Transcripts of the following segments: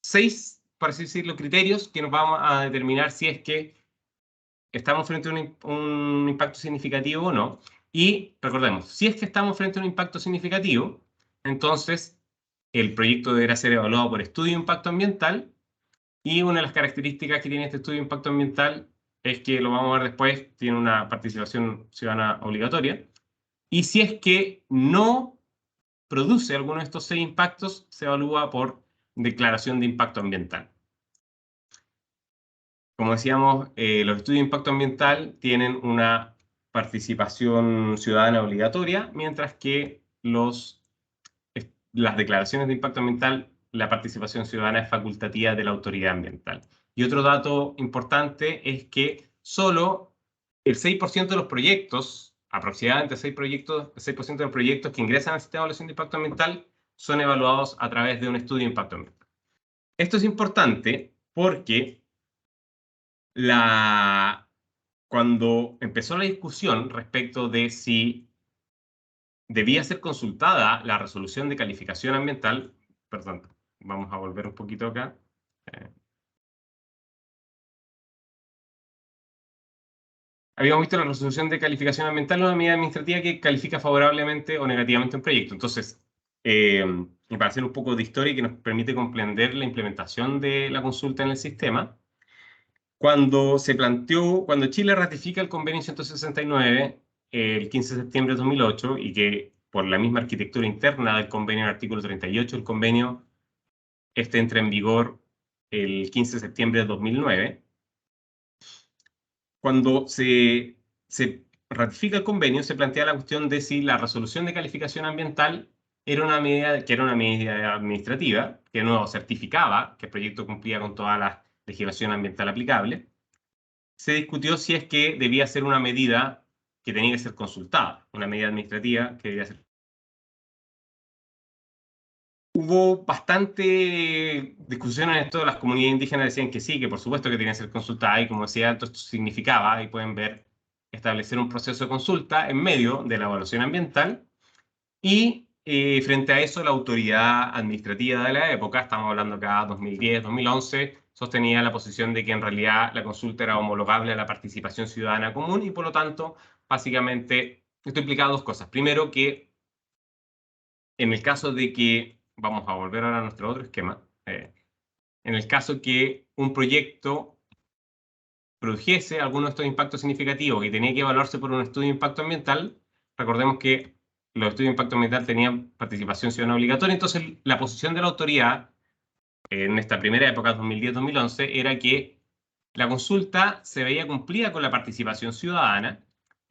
6, por así decirlo, criterios que nos vamos a determinar si es que estamos frente a un impacto significativo o no. Y recordemos, si es que estamos frente a un impacto significativo, entonces el proyecto deberá ser evaluado por estudio de impacto ambiental, y una de las características que tiene este estudio de impacto ambiental es que, lo vamos a ver después, tiene una participación ciudadana obligatoria. Y si es que no produce alguno de estos 6 impactos, se evalúa por declaración de impacto ambiental. Como decíamos, los estudios de impacto ambiental tienen una participación ciudadana obligatoria, mientras que las declaraciones de impacto ambiental, la participación ciudadana es facultativa de la autoridad ambiental. Y otro dato importante es que solo el 6% de los proyectos, aproximadamente 6% de los proyectos que ingresan al sistema de evaluación de impacto ambiental son evaluados a través de un estudio de impacto ambiental. Esto es importante porque cuando empezó la discusión respecto de si debía ser consultada la resolución de calificación ambiental, perdón, vamos a volver un poquito acá. Habíamos visto la resolución de calificación ambiental, una medida administrativa que califica favorablemente o negativamente un proyecto. Entonces, y para hacer un poco de historia que nos permite comprender la implementación de la consulta en el sistema, cuando Chile ratifica el convenio 169 el 15 de septiembre de 2008, y que por la misma arquitectura interna del convenio, en el artículo 38 del convenio, entra en vigor el 15 de septiembre de 2009, cuando se ratifica el convenio, se plantea la cuestión de si la resolución de calificación ambiental era una medida administrativa, que no certificaba que el proyecto cumplía con toda la legislación ambiental aplicable. Se discutió si es que debía ser una medida que tenía que ser consultada, una medida administrativa que debía ser. Hubo bastante discusión en esto. Las comunidades indígenas decían que sí, que por supuesto que tenía que ser consultada, y como decía, esto significaba, y pueden ver, establecer un proceso de consulta en medio de la evaluación ambiental. Y frente a eso, la autoridad administrativa de la época, estamos hablando acá 2010, 2011, sostenía la posición de que en realidad la consulta era homologable a la participación ciudadana común, y por lo tanto, básicamente, esto implicaba dos cosas. Primero, que en el caso de que, vamos a volver ahora a nuestro otro esquema, en el caso que un proyecto produjese alguno de estos impactos significativos y tenía que evaluarse por un estudio de impacto ambiental, recordemos que los estudios de impacto ambiental tenían participación ciudadana obligatoria. Entonces, la posición de la autoridad en esta primera época, 2010-2011, era que la consulta se veía cumplida con la participación ciudadana,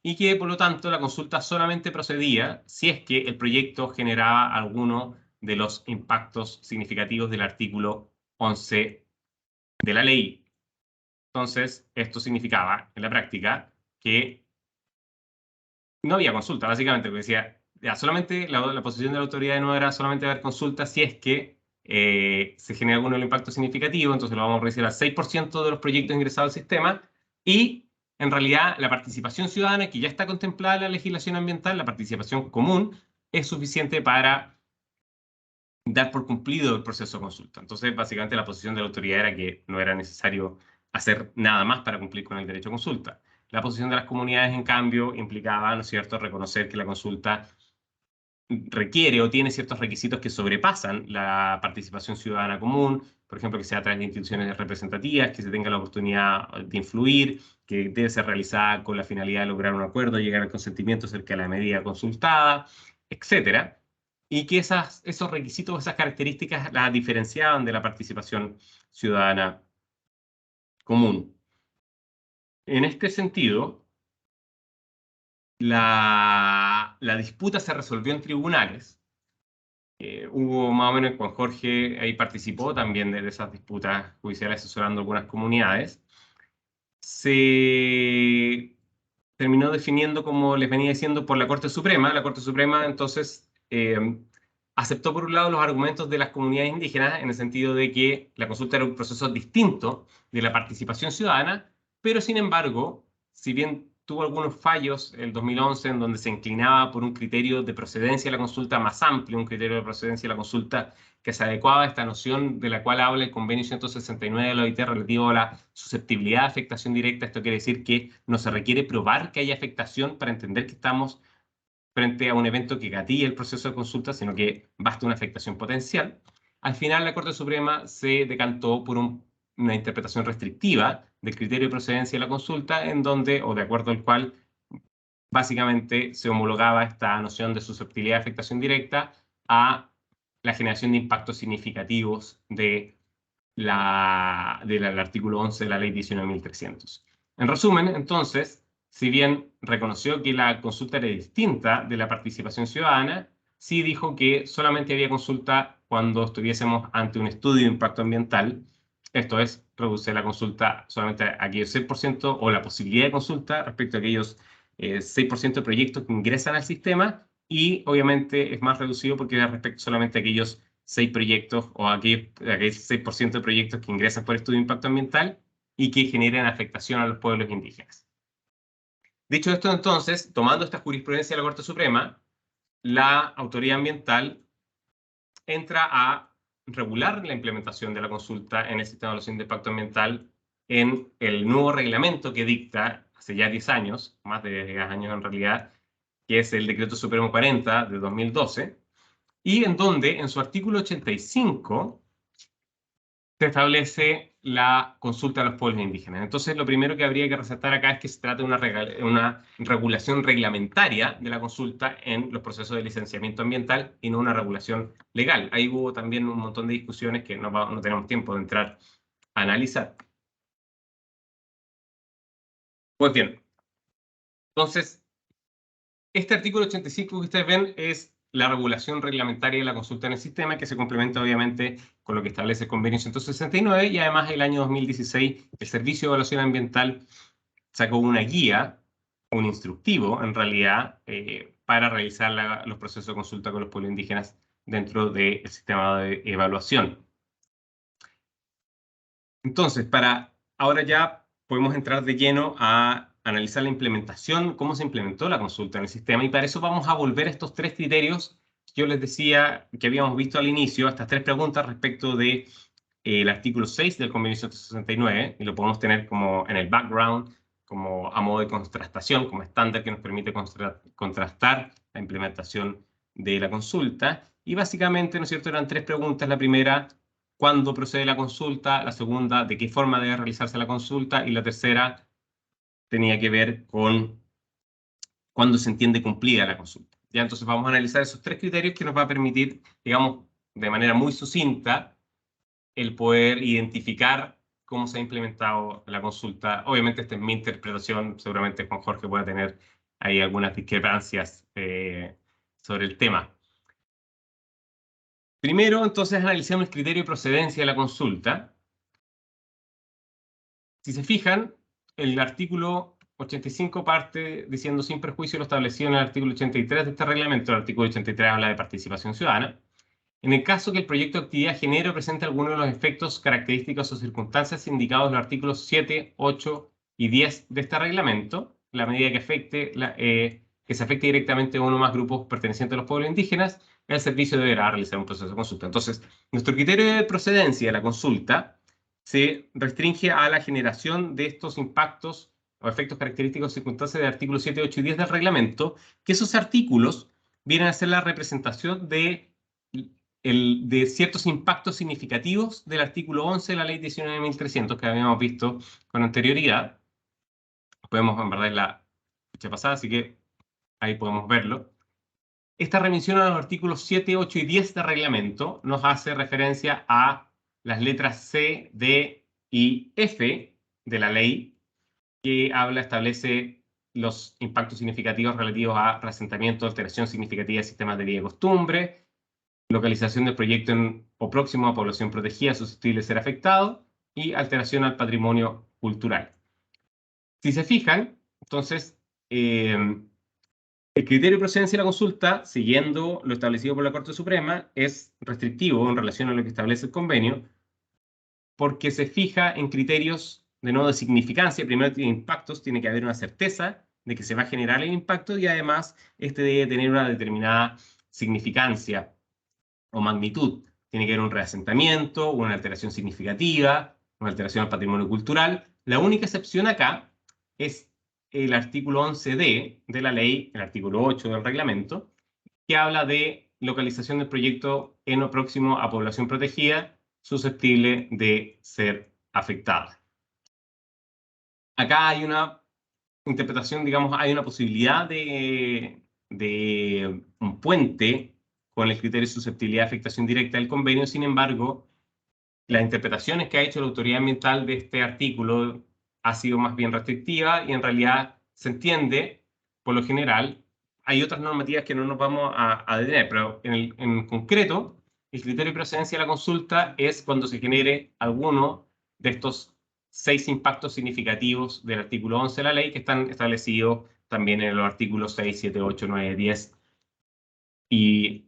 y que, por lo tanto, la consulta solamente procedía si es que el proyecto generaba alguno de los impactos significativos del artículo 11 de la ley. Entonces, esto significaba, en la práctica, que no había consulta, básicamente, porque decía, ya, solamente la posición de la autoridad no era solamente dar consulta si es que se genera algún impacto significativo. Entonces lo vamos a reducir al 6% de los proyectos ingresados al sistema, y en realidad la participación ciudadana, que ya está contemplada en la legislación ambiental, la participación común, es suficiente para dar por cumplido el proceso de consulta. Entonces, básicamente, la posición de la autoridad era que no era necesario hacer nada más para cumplir con el derecho a consulta. La posición de las comunidades, en cambio, implicaba, ¿no es cierto?, reconocer que la consulta requiere o tiene ciertos requisitos que sobrepasan la participación ciudadana común. Por ejemplo, que sea a través de instituciones representativas, que se tenga la oportunidad de influir, que debe ser realizada con la finalidad de lograr un acuerdo, llegar al consentimiento acerca de la medida consultada, etcétera. Y que esos requisitos, esas características, las diferenciaban de la participación ciudadana común. En este sentido, la disputa se resolvió en tribunales. Hubo más o menos, Juan Jorge ahí participó también de esas disputas judiciales, asesorando algunas comunidades. Se terminó definiendo, como les venía diciendo, por la Corte Suprema. La Corte Suprema, entonces, aceptó por un lado los argumentos de las comunidades indígenas, en el sentido de que la consulta era un proceso distinto de la participación ciudadana, pero sin embargo, si bien tuvo algunos fallos en el 2011, en donde se inclinaba por un criterio de procedencia de la consulta más amplio, un criterio de procedencia de la consulta que se adecuaba a esta noción de la cual habla el convenio 169 de la OIT relativo a la susceptibilidad de afectación directa. Esto quiere decir que no se requiere probar que haya afectación para entender que estamos frente a un evento que gatilla el proceso de consulta, sino que basta una afectación potencial. Al final, la Corte Suprema se decantó por una interpretación restrictiva del criterio de procedencia de la consulta, en donde, o de acuerdo al cual, básicamente se homologaba esta noción de susceptibilidad de afectación directa a la generación de impactos significativos del artículo 11 de la Ley 19.300. En resumen, entonces, si bien reconoció que la consulta era distinta de la participación ciudadana, sí dijo que solamente había consulta cuando estuviésemos ante un estudio de impacto ambiental. Esto es, reduce la consulta solamente a aquellos 6% o la posibilidad de consulta respecto a aquellos 6% de proyectos que ingresan al sistema, y obviamente es más reducido porque es respecto solamente a aquellos 6 proyectos o aquellos 6% de proyectos que ingresan por estudio de impacto ambiental y que generan afectación a los pueblos indígenas. Dicho esto, entonces, tomando esta jurisprudencia de la Corte Suprema, la autoridad ambiental entra a regular la implementación de la consulta en el sistema de evaluación de impacto ambiental en el nuevo reglamento que dicta hace ya 10 años, más de 10 años en realidad, que es el Decreto Supremo 40 de 2012, y en donde, en su artículo 85, se establece la consulta a los pueblos indígenas. Entonces, lo primero que habría que resaltar acá es que se trata de una regulación reglamentaria de la consulta en los procesos de licenciamiento ambiental y no una regulación legal. Ahí hubo también un montón de discusiones que no tenemos tiempo de entrar a analizar. Pues bien, entonces, este artículo 85 que ustedes ven es la regulación reglamentaria de la consulta en el sistema, que se complementa obviamente con lo que establece el convenio 169, y además el año 2016 el Servicio de Evaluación Ambiental sacó una guía, un instructivo en realidad, para realizar los procesos de consulta con los pueblos indígenas dentro del sistema de evaluación. Entonces, ahora ya podemos entrar de lleno a analizar la implementación, cómo se implementó la consulta en el sistema, y para eso vamos a volver a estos 3 criterios que yo les decía que habíamos visto al inicio, estas 3 preguntas respecto de el artículo 6 del convenio 169, y lo podemos tener como en el background, como a modo de contrastación, como estándar que nos permite contrastar la implementación de la consulta. Y básicamente, ¿no es cierto?, eran 3 preguntas. La primera, ¿cuándo procede la consulta? La segunda, ¿de qué forma debe realizarse la consulta? Y la tercera tenía que ver con cuándo se entiende cumplida la consulta. Ya, entonces vamos a analizar esos 3 criterios que nos va a permitir, digamos, de manera muy sucinta, el poder identificar cómo se ha implementado la consulta. Obviamente esta es mi interpretación, seguramente Juan Jorge pueda tener ahí algunas discrepancias sobre el tema. Primero, entonces, analicemos el criterio de procedencia de la consulta. Si se fijan, el artículo 85 parte diciendo sin perjuicio lo establecido en el artículo 83 de este reglamento. El artículo 83 habla de participación ciudadana. En el caso que el proyecto de actividad genere o presente alguno de los efectos, características o circunstancias indicados en los artículos 7, 8 y 10 de este reglamento, la medida que se afecte directamente a uno o más grupos pertenecientes a los pueblos indígenas, el servicio deberá realizar un proceso de consulta. Entonces, nuestro criterio de procedencia de la consulta se restringe a la generación de estos impactos o efectos, característicos o circunstancias del artículo 7, 8 y 10 del reglamento, que esos artículos vienen a ser la representación de ciertos impactos significativos del artículo 11 de la Ley 19.300 que habíamos visto con anterioridad. Podemos en verdad la fecha pasada, así que ahí podemos verlo. Esta remisión a los artículos 7, 8 y 10 del reglamento nos hace referencia a las letras C, D y F de la ley, que establece los impactos significativos relativos a reasentamiento, alteración significativa de sistemas de vida y costumbre, localización del proyecto o próximo a población protegida susceptible de ser afectado, y alteración al patrimonio cultural. Si se fijan, entonces, el criterio de procedencia de la consulta, siguiendo lo establecido por la Corte Suprema, es restrictivo en relación a lo que establece el convenio, porque se fija en criterios, de nuevo, de significancia. Primero, de impactos, tiene que haber una certeza de que se va a generar el impacto, y además este debe tener una determinada significancia o magnitud. tiene que haber un reasentamiento, una alteración significativa, una alteración al patrimonio cultural. La única excepción acá es el artículo 11D de la ley, el artículo 8 del reglamento, que habla de localización del proyecto en o próximo a población protegida susceptible de ser afectada. Acá hay una interpretación, digamos, hay una posibilidad de un puente con el criterio de susceptibilidad de afectación directa del convenio. Sin embargo, las interpretaciones que ha hecho la autoridad ambiental de este artículo ha sido más bien restrictiva y en realidad se entiende, por lo general, hay otras normativas que no nos vamos a detener, pero en concreto, el criterio de procedencia de la consulta es cuando se genere alguno de estos 6 impactos significativos del artículo 11 de la ley que están establecidos también en los artículos 6, 7, 8, 9, 10 y,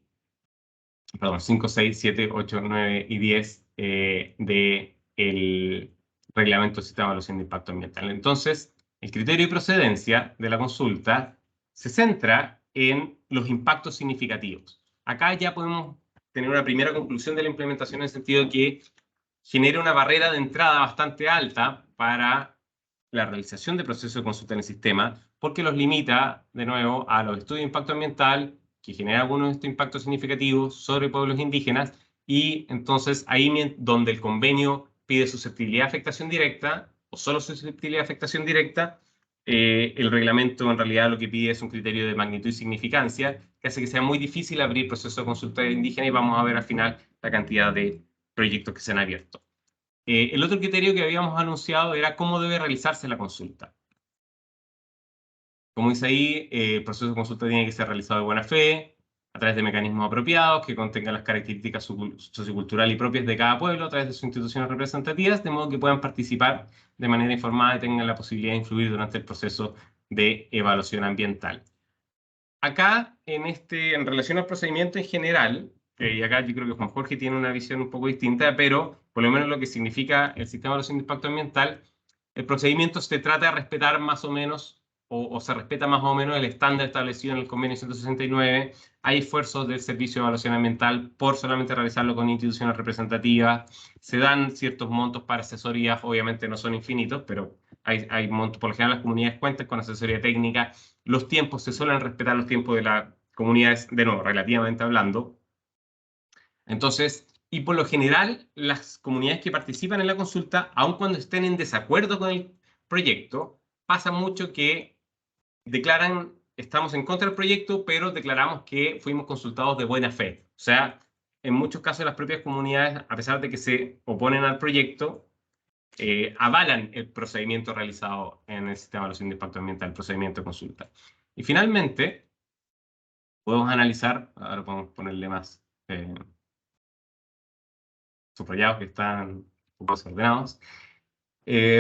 perdón, 5, 6, 7, 8, 9 y 10 del Reglamento del Sistema de Evaluación de Impacto Ambiental. Entonces, el criterio de procedencia de la consulta se centra en los impactos significativos. Acá ya podemos tener una primera conclusión de la implementación en el sentido de que genera una barrera de entrada bastante alta para la realización de procesos de consulta en el sistema, porque los limita, de nuevo, a los estudios de impacto ambiental, que generan algunos de estos impactos significativos sobre pueblos indígenas, y entonces ahí donde el convenio pide susceptibilidad de afectación directa, o solo susceptibilidad de afectación directa, el reglamento en realidad lo que pide es un criterio de magnitud y significancia, que hace que sea muy difícil abrir procesos de consulta indígena, y vamos a ver al final la cantidad de proyectos que se han abierto. El otro criterio que habíamos anunciado era cómo debe realizarse la consulta. Como dice ahí, el proceso de consulta tiene que ser realizado de buena fe, a través de mecanismos apropiados, que contengan las características socioculturales y propias de cada pueblo, a través de sus instituciones representativas, de modo que puedan participar de manera informada y tengan la posibilidad de influir durante el proceso de evaluación ambiental. Acá, en relación al procedimiento en general, y acá yo creo que Juan Jorge tiene una visión un poco distinta, pero por lo menos lo que significa el sistema de evaluación de impacto ambiental, el procedimiento se trata de respetar más o menos, o se respeta más o menos el estándar establecido en el convenio 169. Hay esfuerzos del Servicio de Evaluación Ambiental por solamente realizarlo con instituciones representativas. Se dan ciertos montos para asesorías, obviamente no son infinitos, pero hay montos. Por lo general las comunidades cuentan con asesoría técnica. Los tiempos, se suelen respetar los tiempos de las comunidades, de nuevo, relativamente hablando. Entonces, y por lo general, las comunidades que participan en la consulta, aun cuando estén en desacuerdo con el proyecto, pasa mucho que declaran, estamos en contra del proyecto, pero declaramos que fuimos consultados de buena fe. O sea, en muchos casos las propias comunidades, a pesar de que se oponen al proyecto, avalan el procedimiento realizado en el sistema de evaluación de impacto ambiental, el procedimiento de consulta. Y finalmente, podemos analizar, ahora podemos ponerle más subrayados que están un poco desordenados.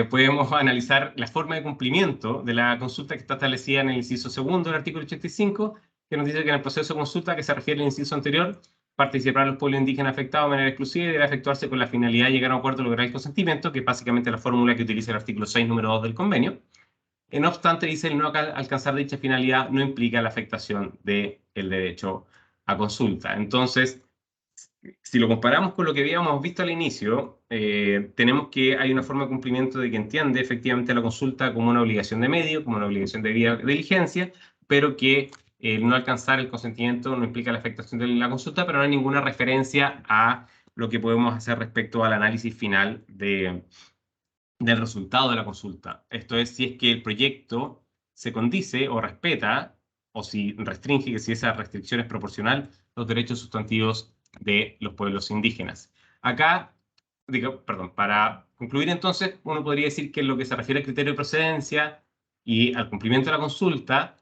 Podemos analizar la forma de cumplimiento de la consulta que está establecida en el inciso segundo del artículo 85, que nos dice que en el proceso de consulta que se refiere al inciso anterior, participarán los pueblos indígenas afectados de manera exclusiva y deberá efectuarse con la finalidad de llegar a un acuerdo y lograr el consentimiento, que es básicamente la fórmula que utiliza el artículo 6, número 2 del convenio. No obstante, dice, el no alcanzar dicha finalidad no implica la afectación del derecho a consulta. Entonces, si lo comparamos con lo que habíamos visto al inicio, tenemos que hay una forma de cumplimiento de que entiende efectivamente la consulta como una obligación de medio, como una obligación de diligencia, pero que no alcanzar el consentimiento no implica la afectación de la consulta, pero no hay ninguna referencia a lo que podemos hacer respecto al análisis final del resultado de la consulta. Esto es, si es que el proyecto se condice o respeta, o si restringe, que si esa restricción es proporcional, los derechos sustantivos de los pueblos indígenas. Acá, para concluir entonces, uno podría decir que en lo que se refiere al criterio de procedencia y al cumplimiento de la consulta,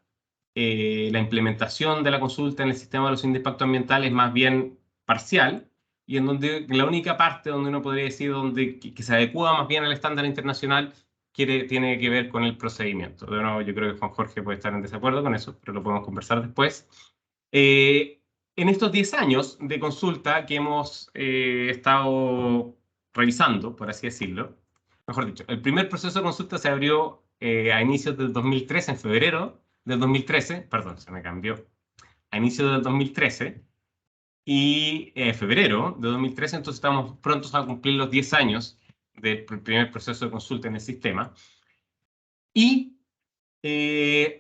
la implementación de la consulta en el sistema de evaluación de impacto ambiental es más bien parcial, y en donde la única parte donde uno podría decir que se adecua más bien al estándar internacional tiene que ver con el procedimiento. De nuevo, yo creo que Juan Jorge puede estar en desacuerdo con eso, pero lo podemos conversar después. En estos 10 años de consulta que hemos estado revisando, por así decirlo, mejor dicho, el primer proceso de consulta se abrió a inicios del 2013, en febrero del 2013, perdón, se me cambió, a inicios del 2013, y febrero de 2013, entonces estamos prontos a cumplir los 10 años del primer proceso de consulta en el sistema. Y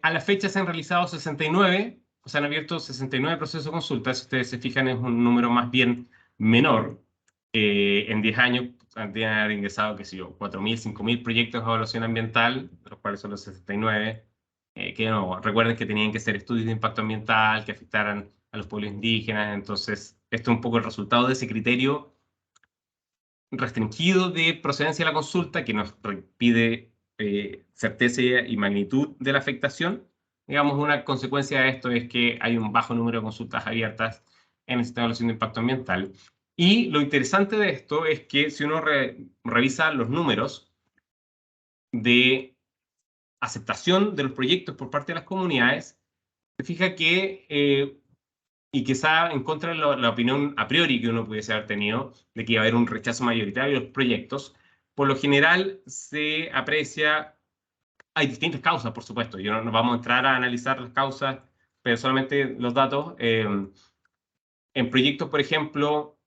a la fecha se han realizado 69, o se han abierto 69 procesos de consulta. Si ustedes se fijan, es un número más bien menor. En 10 años tendrían que haber ingresado, qué sé yo, 4.000, 5.000 proyectos de evaluación ambiental, de los cuales son los 69. Que no, recuerden que tenían que ser estudios de impacto ambiental que afectaran a los pueblos indígenas. Entonces, esto es un poco el resultado de ese criterio restringido de procedencia de la consulta que nos pide certeza y magnitud de la afectación. Digamos, una consecuencia de esto es que hay un bajo número de consultas abiertas en el sistema de evaluación de impacto ambiental. Y lo interesante de esto es que si uno revisa los números de aceptación de los proyectos por parte de las comunidades, se fija que y quizá en contra de la opinión a priori que uno pudiese haber tenido de que iba a haber un rechazo mayoritario de los proyectos, por lo general se aprecia, hay distintas causas, por supuesto, yo no vamos a entrar a analizar las causas, pero solamente los datos. En proyectos, por ejemplo,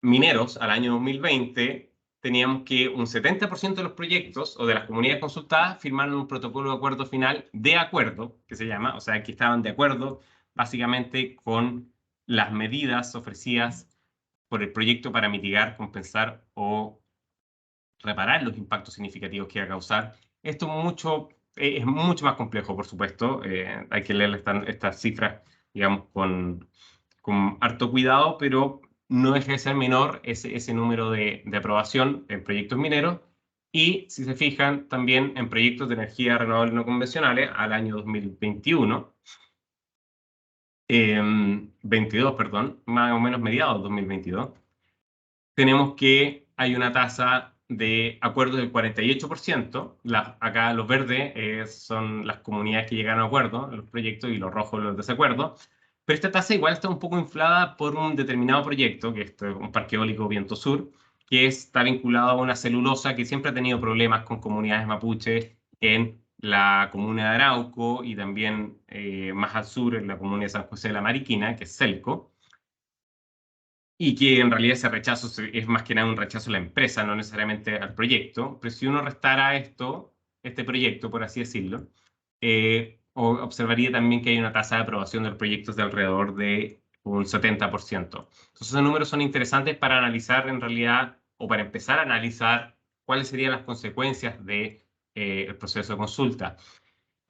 mineros, al año 2020, teníamos que un 70% de los proyectos o de las comunidades consultadas firmaron un protocolo de acuerdo final de acuerdo, que se llama, o sea, que estaban de acuerdo básicamente con las medidas ofrecidas por el proyecto para mitigar, compensar o reparar los impactos significativos que iba a causar. Esto es mucho más complejo, por supuesto. Hay que leer estas cifras, digamos, con harto cuidado, pero no deja de ser menor ese número de aprobación en proyectos mineros. Y si se fijan, también en proyectos de energía renovable no convencionales al año 2021, 22, perdón, más o menos mediados de 2022, tenemos que hay una tasa de acuerdo del 48%. Acá los verdes son las comunidades que llegaron a acuerdo en los proyectos y los rojos los desacuerdos. Pero esta tasa igual está un poco inflada por un determinado proyecto, que es un parque eólico Viento Sur, que está vinculado a una celulosa que siempre ha tenido problemas con comunidades mapuches en la comuna de Arauco y también más al sur en la comuna de San José de la Mariquina, que es Celco, y que en realidad ese rechazo es más que nada un rechazo a la empresa, no necesariamente al proyecto. Pero si uno restara este proyecto, por así decirlo, observaría también que hay una tasa de aprobación de los proyectos de alrededor de un 70%. Entonces, esos números son interesantes para analizar en realidad, o para empezar a analizar cuáles serían las consecuencias del proceso de consulta.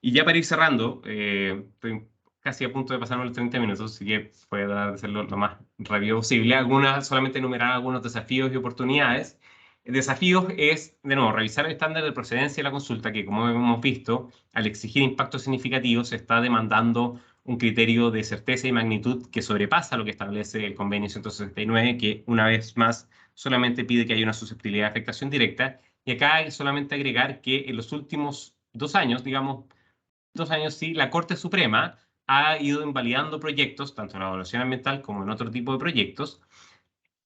Y ya para ir cerrando, estoy casi a punto de pasarme los 30 minutos, así que voy a tratar de hacerlo lo más rápido posible. Solamente enumerar algunos desafíos y oportunidades. El desafío es, de nuevo, revisar el estándar de procedencia de la consulta, que como hemos visto, al exigir impactos significativos, se está demandando un criterio de certeza y magnitud que sobrepasa lo que establece el convenio 169, que una vez más solamente pide que haya una susceptibilidad de afectación directa. Y acá hay solamente agregar que en los últimos 2 años, digamos, 2 años, sí, la Corte Suprema ha ido invalidando proyectos, tanto en la evaluación ambiental como en otro tipo de proyectos,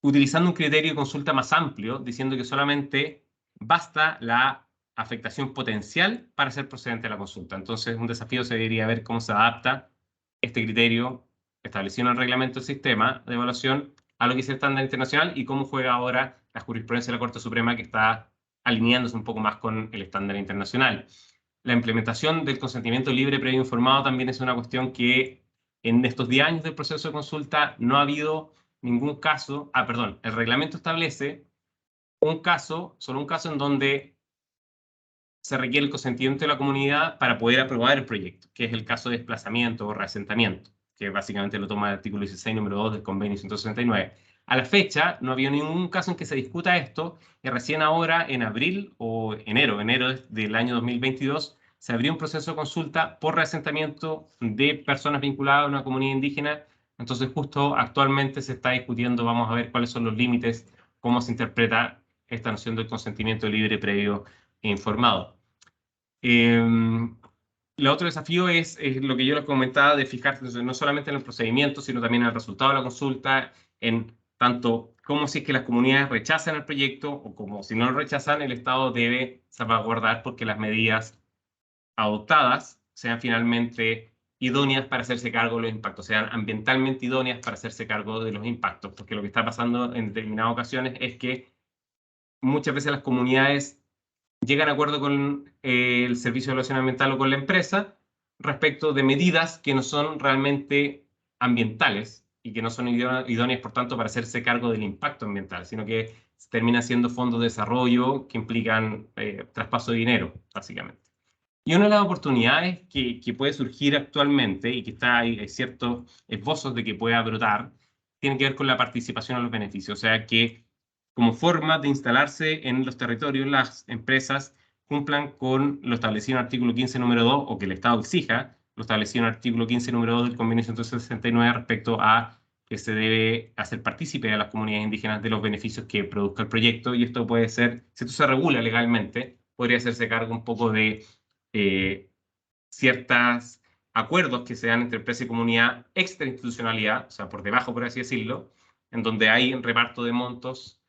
utilizando un criterio de consulta más amplio, diciendo que solamente basta la afectación potencial para ser procedente de la consulta. Entonces, un desafío se debería ver cómo se adapta este criterio establecido en el reglamento del sistema de evaluación a lo que es el estándar internacional y cómo juega ahora la jurisprudencia de la Corte Suprema, que está alineándose un poco más con el estándar internacional. La implementación del consentimiento libre previo informado también es una cuestión que en estos 10 años del proceso de consulta no ha habido ningún caso, perdón, el reglamento establece solo un caso en donde se requiere el consentimiento de la comunidad para poder aprobar el proyecto, que es el caso de desplazamiento o reasentamiento, que básicamente lo toma el artículo 16, número 2 del convenio 169. A la fecha, no ha habido ningún caso en que se discuta esto, y recién ahora, en abril o enero del año 2022, se abrió un proceso de consulta por reasentamiento de personas vinculadas a una comunidad indígena. Entonces, justo actualmente se está discutiendo, vamos a ver cuáles son los límites, cómo se interpreta esta noción del consentimiento libre, previo e informado. El otro desafío es lo que yo les comentaba de fijarse no solamente en el procedimiento, sino también en el resultado de la consulta, en tanto como si es que las comunidades rechazan el proyecto o como si no lo rechazan, el Estado debe salvaguardar porque las medidas adoptadas sean finalmente idóneas para hacerse cargo de los impactos, sean ambientalmente idóneas para hacerse cargo de los impactos, porque lo que está pasando en determinadas ocasiones es que muchas veces las comunidades llegan a acuerdo con el servicio de evaluación ambiental o con la empresa respecto de medidas que no son realmente ambientales y que no son idóneas, por tanto, para hacerse cargo del impacto ambiental, sino que termina siendo fondos de desarrollo que implican traspaso de dinero, básicamente. Y una de las oportunidades que puede surgir actualmente y que hay ciertos esbozos de que pueda brotar, tiene que ver con la participación en los beneficios. O sea, que como forma de instalarse en los territorios, las empresas cumplan con lo establecido en el artículo 15, número 2, o que el Estado exija lo establecido en el artículo 15, número 2 del Convenio 169 respecto a que se debe hacer partícipe a las comunidades indígenas de los beneficios que produzca el proyecto. Y esto puede ser, si esto se regula legalmente, podría hacerse cargo un poco de ciertos acuerdos que se dan entre empresa y comunidad, extrainstitucionalidad, o sea, por debajo, por así decirlo, en donde hay un reparto de montos,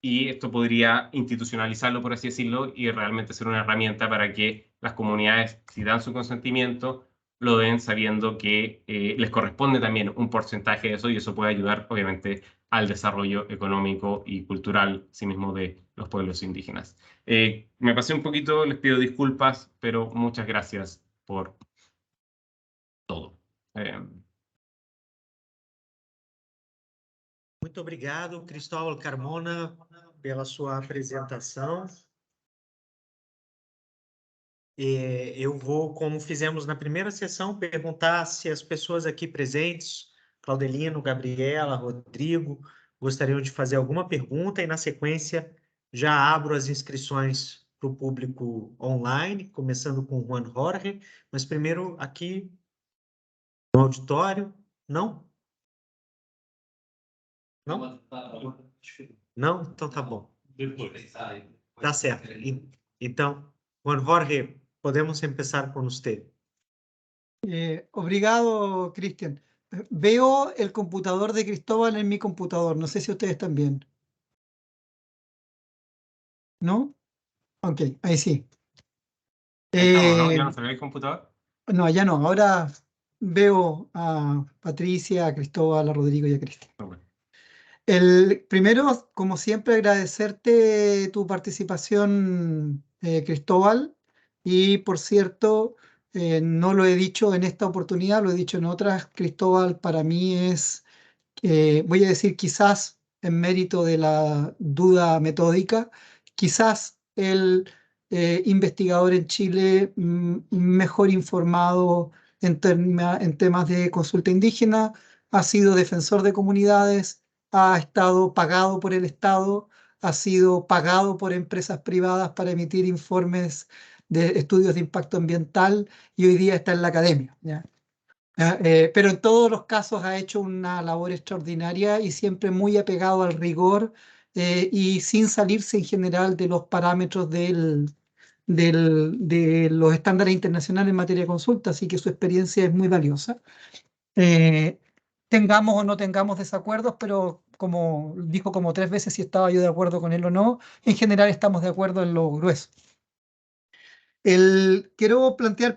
y esto podría institucionalizarlo, por así decirlo, y realmente ser una herramienta para que las comunidades, si dan su consentimiento, lo den sabiendo que les corresponde también un porcentaje de eso, y eso puede ayudar, obviamente, al desarrollo económico y cultural, sí mismo, de los pueblos indígenas. Me pasé un poquito, les pido disculpas, pero muchas gracias por todo. Muito obrigado, Cristóvão Carmona, pela sua apresentação. Eu vou, como fizemos na primeira sessão, perguntar se as pessoas aqui presentes, Claudelino, Gabriela, Rodrigo, gostariam de fazer alguma pergunta e, na sequência, já abro as inscrições para o público online, começando com o Juan Jorge, mas primeiro aqui no auditório. Não? Não? Não? Então tá bom. Tá certo. Então, Juan Jorge, podemos empezar con usted. Obrigado, Cristian. Veo el computador de Cristóbal en mi computador. No sé si ustedes también. ¿No? Ok, ahí sí. Ahí estamos, ¿no? ¿Ya no se ve el computador? No, ya no. Ahora veo a Patricia, a Cristóbal, a Rodrigo y a Cristian. Okay. Primero, como siempre, agradecerte tu participación, Cristóbal. Y por cierto, no lo he dicho en esta oportunidad, lo he dicho en otras. Cristóbal para mí es, voy a decir quizás en mérito de la duda metódica, quizás el investigador en Chile mejor informado en temas de consulta indígena, ha sido defensor de comunidades, ha estado pagado por el Estado, ha sido pagado por empresas privadas para emitir informes de estudios de impacto ambiental y hoy día está en la academia, ¿ya? Pero en todos los casos ha hecho una labor extraordinaria y siempre muy apegado al rigor y sin salirse en general de los parámetros de los estándares internacionales en materia de consulta, así que su experiencia es muy valiosa. Tengamos o no tengamos desacuerdos, pero como dijo como 3 veces si estaba yo de acuerdo con él o no, en general estamos de acuerdo en lo grueso. Quiero plantear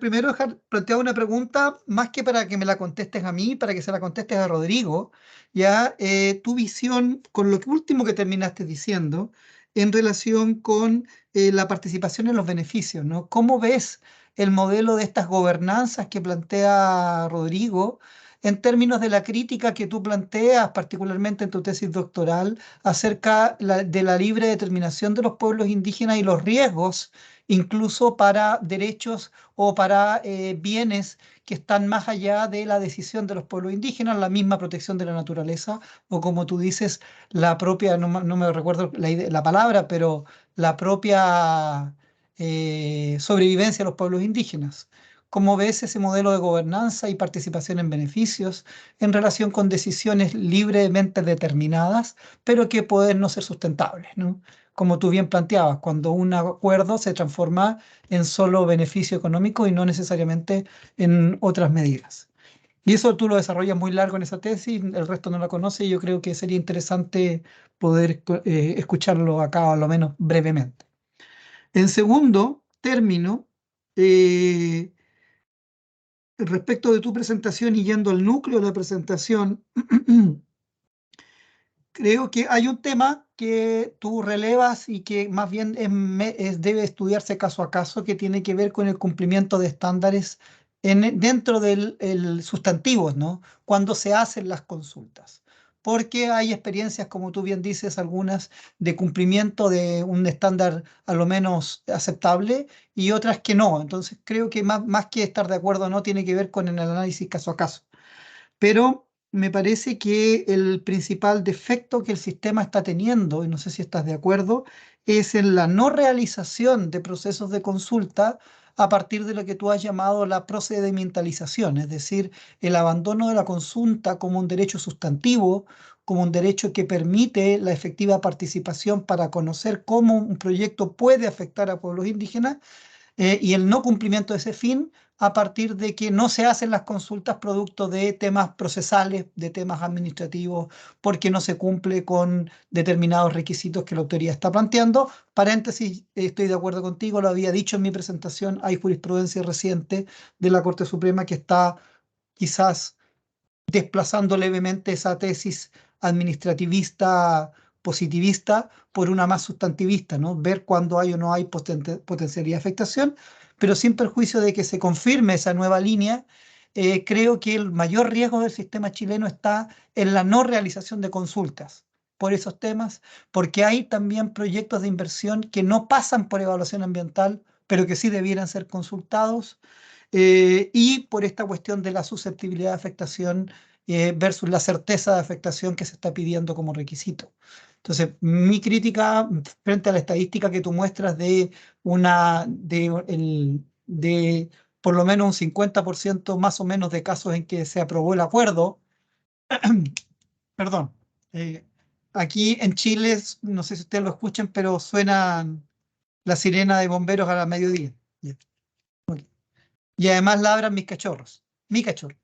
una pregunta, más que para que me la contestes a mí, para que se la contestes a Rodrigo, ya tu visión con lo último que terminaste diciendo en relación con la participación en los beneficios, ¿no? ¿Cómo ves el modelo de estas gobernanzas que plantea Rodrigo en términos de la crítica que tú planteas, particularmente en tu tesis doctoral, acerca de la libre determinación de los pueblos indígenas y los riesgos incluso para derechos o para bienes que están más allá de la decisión de los pueblos indígenas, la misma protección de la naturaleza, o como tú dices, la propia, no me recuerdo la palabra, pero la propia sobrevivencia de los pueblos indígenas? ¿Cómo ves ese modelo de gobernanza y participación en beneficios en relación con decisiones libremente determinadas, pero que pueden no ser sustentables, ¿no? Como tú bien planteabas, cuando un acuerdo se transforma en solo beneficio económico y no necesariamente en otras medidas. Y eso tú lo desarrollas muy largo en esa tesis, el resto no la conoce y yo creo que sería interesante poder escucharlo acá, a lo menos brevemente. En segundo término, respecto de tu presentación y yendo al núcleo de la presentación, creo que hay un tema que tú relevas y que más bien debe estudiarse caso a caso, que tiene que ver con el cumplimiento de estándares dentro del sustantivos, ¿no? Cuando se hacen las consultas. Porque hay experiencias, como tú bien dices, algunas de cumplimiento de un estándar a lo menos aceptable y otras que no. Entonces creo que más que estar de acuerdo o no, tiene que ver con el análisis caso a caso. Pero me parece que el principal defecto que el sistema está teniendo, y no sé si estás de acuerdo, es en la no realización de procesos de consulta a partir de lo que tú has llamado la procedimentalización, es decir, el abandono de la consulta como un derecho sustantivo, como un derecho que permite la efectiva participación para conocer cómo un proyecto puede afectar a pueblos indígenas, y el no cumplimiento de ese fin a partir de que no se hacen las consultas producto de temas procesales, de temas administrativos, porque no se cumple con determinados requisitos que la autoridad está planteando. Paréntesis, estoy de acuerdo contigo, lo había dicho en mi presentación, hay jurisprudencia reciente de la Corte Suprema que está quizás desplazando levemente esa tesis administrativista positivista por una más sustantivista, ¿no? Ver cuándo hay o no hay potencialidad de afectación, pero sin perjuicio de que se confirme esa nueva línea. Creo que el mayor riesgo del sistema chileno está en la no realización de consultas por esos temas, porque hay también proyectos de inversión que no pasan por evaluación ambiental, pero que sí debieran ser consultados, y por esta cuestión de la susceptibilidad de afectación versus la certeza de afectación que se está pidiendo como requisito. Entonces, mi crítica frente a la estadística que tú muestras de por lo menos un 50% más o menos de casos en que se aprobó el acuerdo, perdón, eh, aquí en Chile, no sé si ustedes lo escuchan, pero suena la sirena de bomberos a la mediodía. Y además ladran mis cachorros, mi cachorro,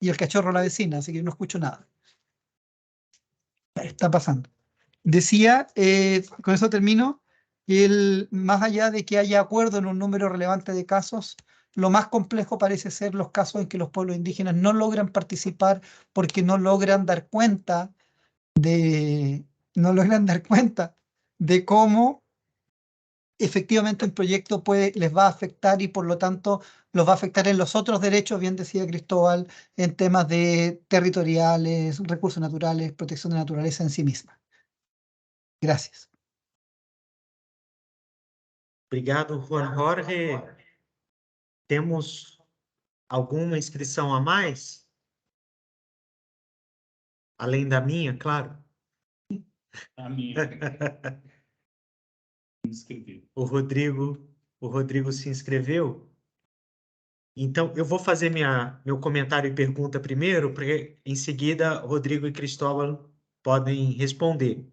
y el cachorro de la vecina, así que no escucho nada. Está pasando. Decía, con eso termino, que más allá de que haya acuerdo en un número relevante de casos, lo más complejo parece ser los casos en que los pueblos indígenas no logran participar porque no logran dar cuenta de cómo efectivamente el proyecto les va a afectar y por lo tanto los va a afectar en los otros derechos, bien decía Cristóbal, en temas de territoriales, recursos naturales, protección de la naturaleza en sí misma. Gracias. Obrigado, Juan Jorge. Temos alguma inscrição a mais? Além da minha, claro. A minha. Inscrevi. O Rodrigo se inscreveu. Então, eu vou fazer meu comentário e pergunta primeiro, porque em seguida Rodrigo e Cristóvão podem responder.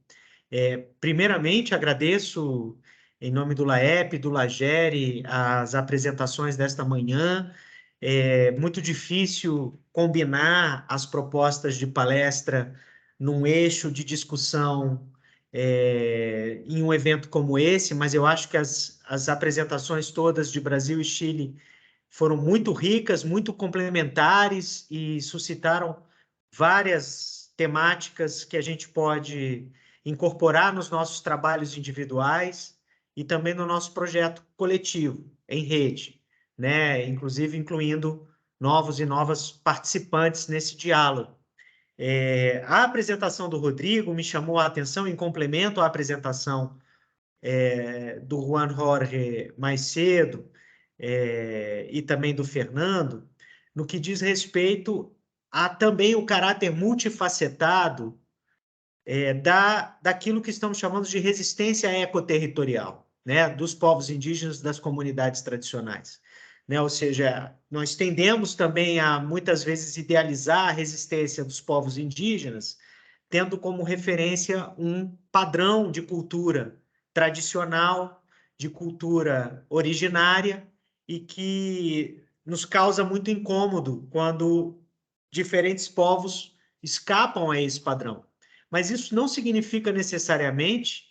Primeiramente, agradeço, em nome do LAEP, do LAGERE, as apresentações desta manhã. É muito difícil combinar as propostas de palestra num eixo de discussão em um evento como esse, mas eu acho que as apresentações todas de Brasil e Chile foram muito ricas, muito complementares e suscitaram várias temáticas que a gente pode incorporar nos nossos trabalhos individuais e também no nosso projeto coletivo, em rede, né? Inclusive incluindo novos e novas participantes nesse diálogo. A apresentação do Rodrigo me chamou a atenção em complemento à apresentação do Juan Jorge mais cedo, e também do Fernando, no que diz respeito a também o caráter multifacetado daquilo que estamos chamando de resistência ecoterritorial, né, dos povos indígenas, das comunidades tradicionais. Né? Ou seja, nós tendemos também a, muitas vezes, idealizar a resistência dos povos indígenas, tendo como referência um padrão de cultura tradicional, de cultura originária, e que nos causa muito incômodo quando diferentes povos escapam a esse padrão. Mas isso não significa necessariamente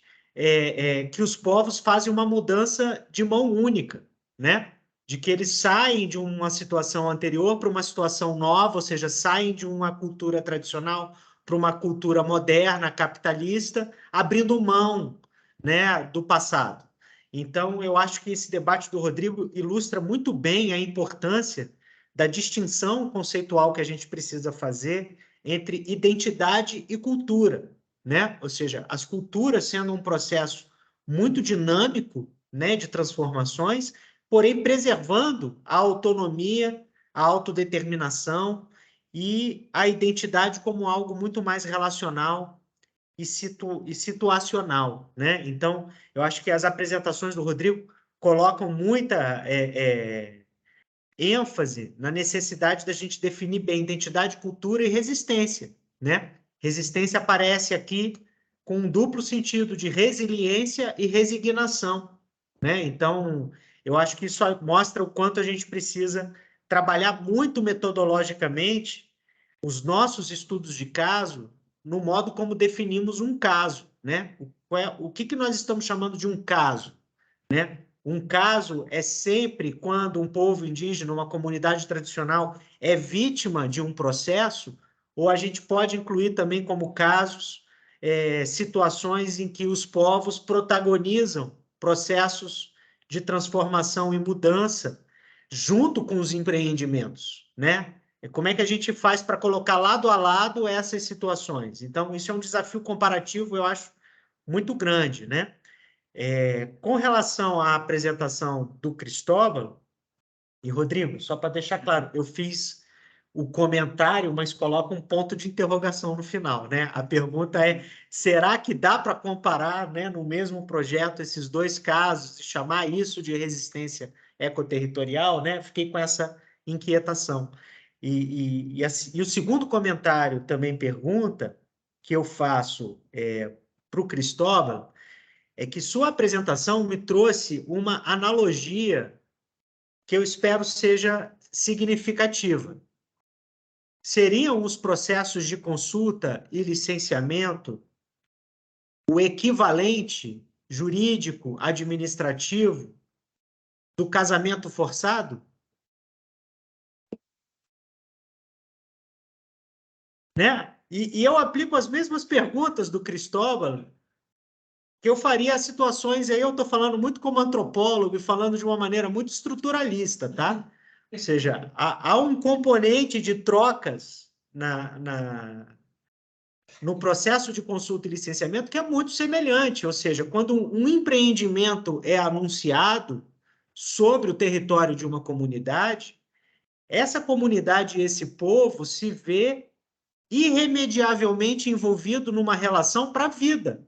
que os povos fazem uma mudança de mão única, né? de que eles saem de uma situação anterior para uma situação nova, ou seja, saem de uma cultura tradicional para uma cultura moderna, capitalista, abrindo mão, né, do passado. Então, eu acho que esse debate do Rodrigo ilustra muito bem a importância da distinção conceitual que a gente precisa fazer entre identidade e cultura, né? Ou seja, as culturas sendo um processo muito dinâmico, né, de transformações, porém preservando a autonomia, a autodeterminação e a identidade como algo muito mais relacional e situacional, né? Então, eu acho que as apresentações do Rodrigo colocam muita ênfase na necessidade da gente definir bem identidade, cultura e resistência, né? Resistência aparece aqui com um duplo sentido de resiliência e resignação, né? Então, eu acho que isso mostra o quanto a gente precisa trabalhar muito metodologicamente os nossos estudos de caso no modo como definimos um caso, né? O que nós estamos chamando de um caso, né? Um caso é sempre quando um povo indígena, uma comunidade tradicional, é vítima de um processo, ou a gente pode incluir também como casos situações em que os povos protagonizam processos de transformação e mudança junto com os empreendimentos, né? Como é que a gente faz para colocar lado a lado essas situações? Então, isso é um desafio comparativo, eu acho, muito grande, né? Com relação à apresentação do Cristóvão, e Rodrigo, só para deixar claro, eu fiz o comentário, mas coloco um ponto de interrogação no final, né? A pergunta é: será que dá para comparar, né, no mesmo projeto esses dois casos e chamar isso de resistência ecoterritorial, né? Fiquei com essa inquietação. E o segundo comentário também pergunta, que eu faço para o Cristóvão, é que sua apresentação me trouxe uma analogia que eu espero seja significativa. Seriam os processos de consulta e licenciamento o equivalente jurídico, administrativo do casamento forçado? Né? E eu aplico as mesmas perguntas do Cristóvão que eu faria as situações, aí eu estou falando muito como antropólogo e falando de uma maneira muito estruturalista, tá? Ou seja, há um componente de trocas no processo de consulta e licenciamento que é muito semelhante, ou seja, quando um empreendimento é anunciado sobre o território de uma comunidade, essa comunidade e esse povo se vê irremediavelmente envolvido numa relação para a vida.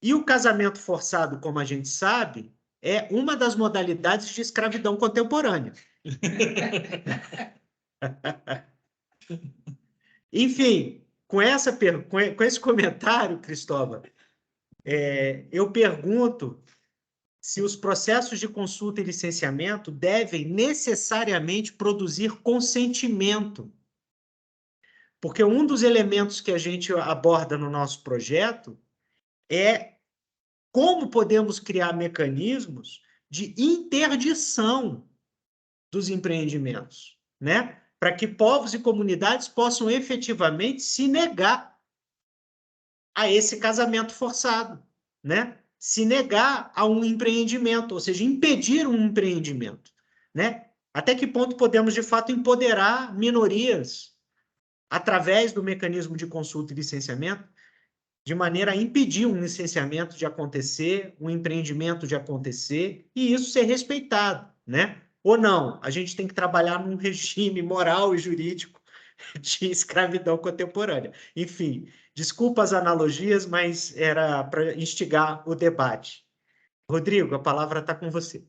E o casamento forçado, como a gente sabe, é uma das modalidades de escravidão contemporânea. Enfim, com esse comentário, Cristóvão, eu pergunto se os processos de consulta e licenciamento devem necessariamente produzir consentimento. Porque um dos elementos que a gente aborda no nosso projeto é como podemos criar mecanismos de interdição dos empreendimentos, né? Para que povos e comunidades possam efetivamente se negar a esse casamento forçado, né? Se negar a um empreendimento, ou seja, impedir um empreendimento, né? Até que ponto podemos, de fato, empoderar minorias através do mecanismo de consulta e licenciamento, de maneira a impedir um licenciamento de acontecer, um empreendimento de acontecer, e isso ser respeitado, né? Ou não, a gente tem que trabalhar num regime moral e jurídico de escravidão contemporânea. Enfim, desculpa as analogias, mas era para instigar o debate. Rodrigo, a palavra está com você.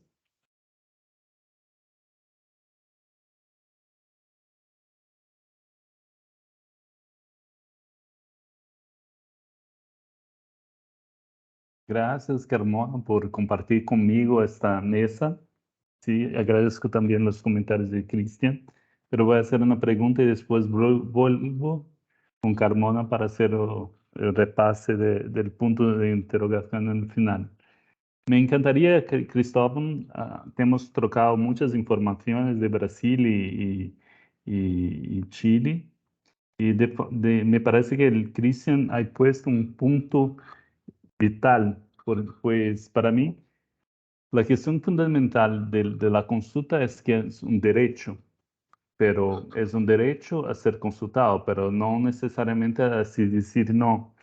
Gracias, Carmona, por compartir conmigo esta mesa. Sí, agradezco también los comentarios de Cristian, pero voy a hacer una pregunta y después vuelvo con Carmona para hacer el repase del punto de interrogación en el final. Me encantaría, Cristóbal, hemos trocado muchas informaciones de Brasil y Chile, y me parece que el Cristian ha puesto un punto vital, pues para mí la cuestión fundamental de la consulta es que es un derecho, pero es un derecho a ser consultado, pero no necesariamente a así decir no.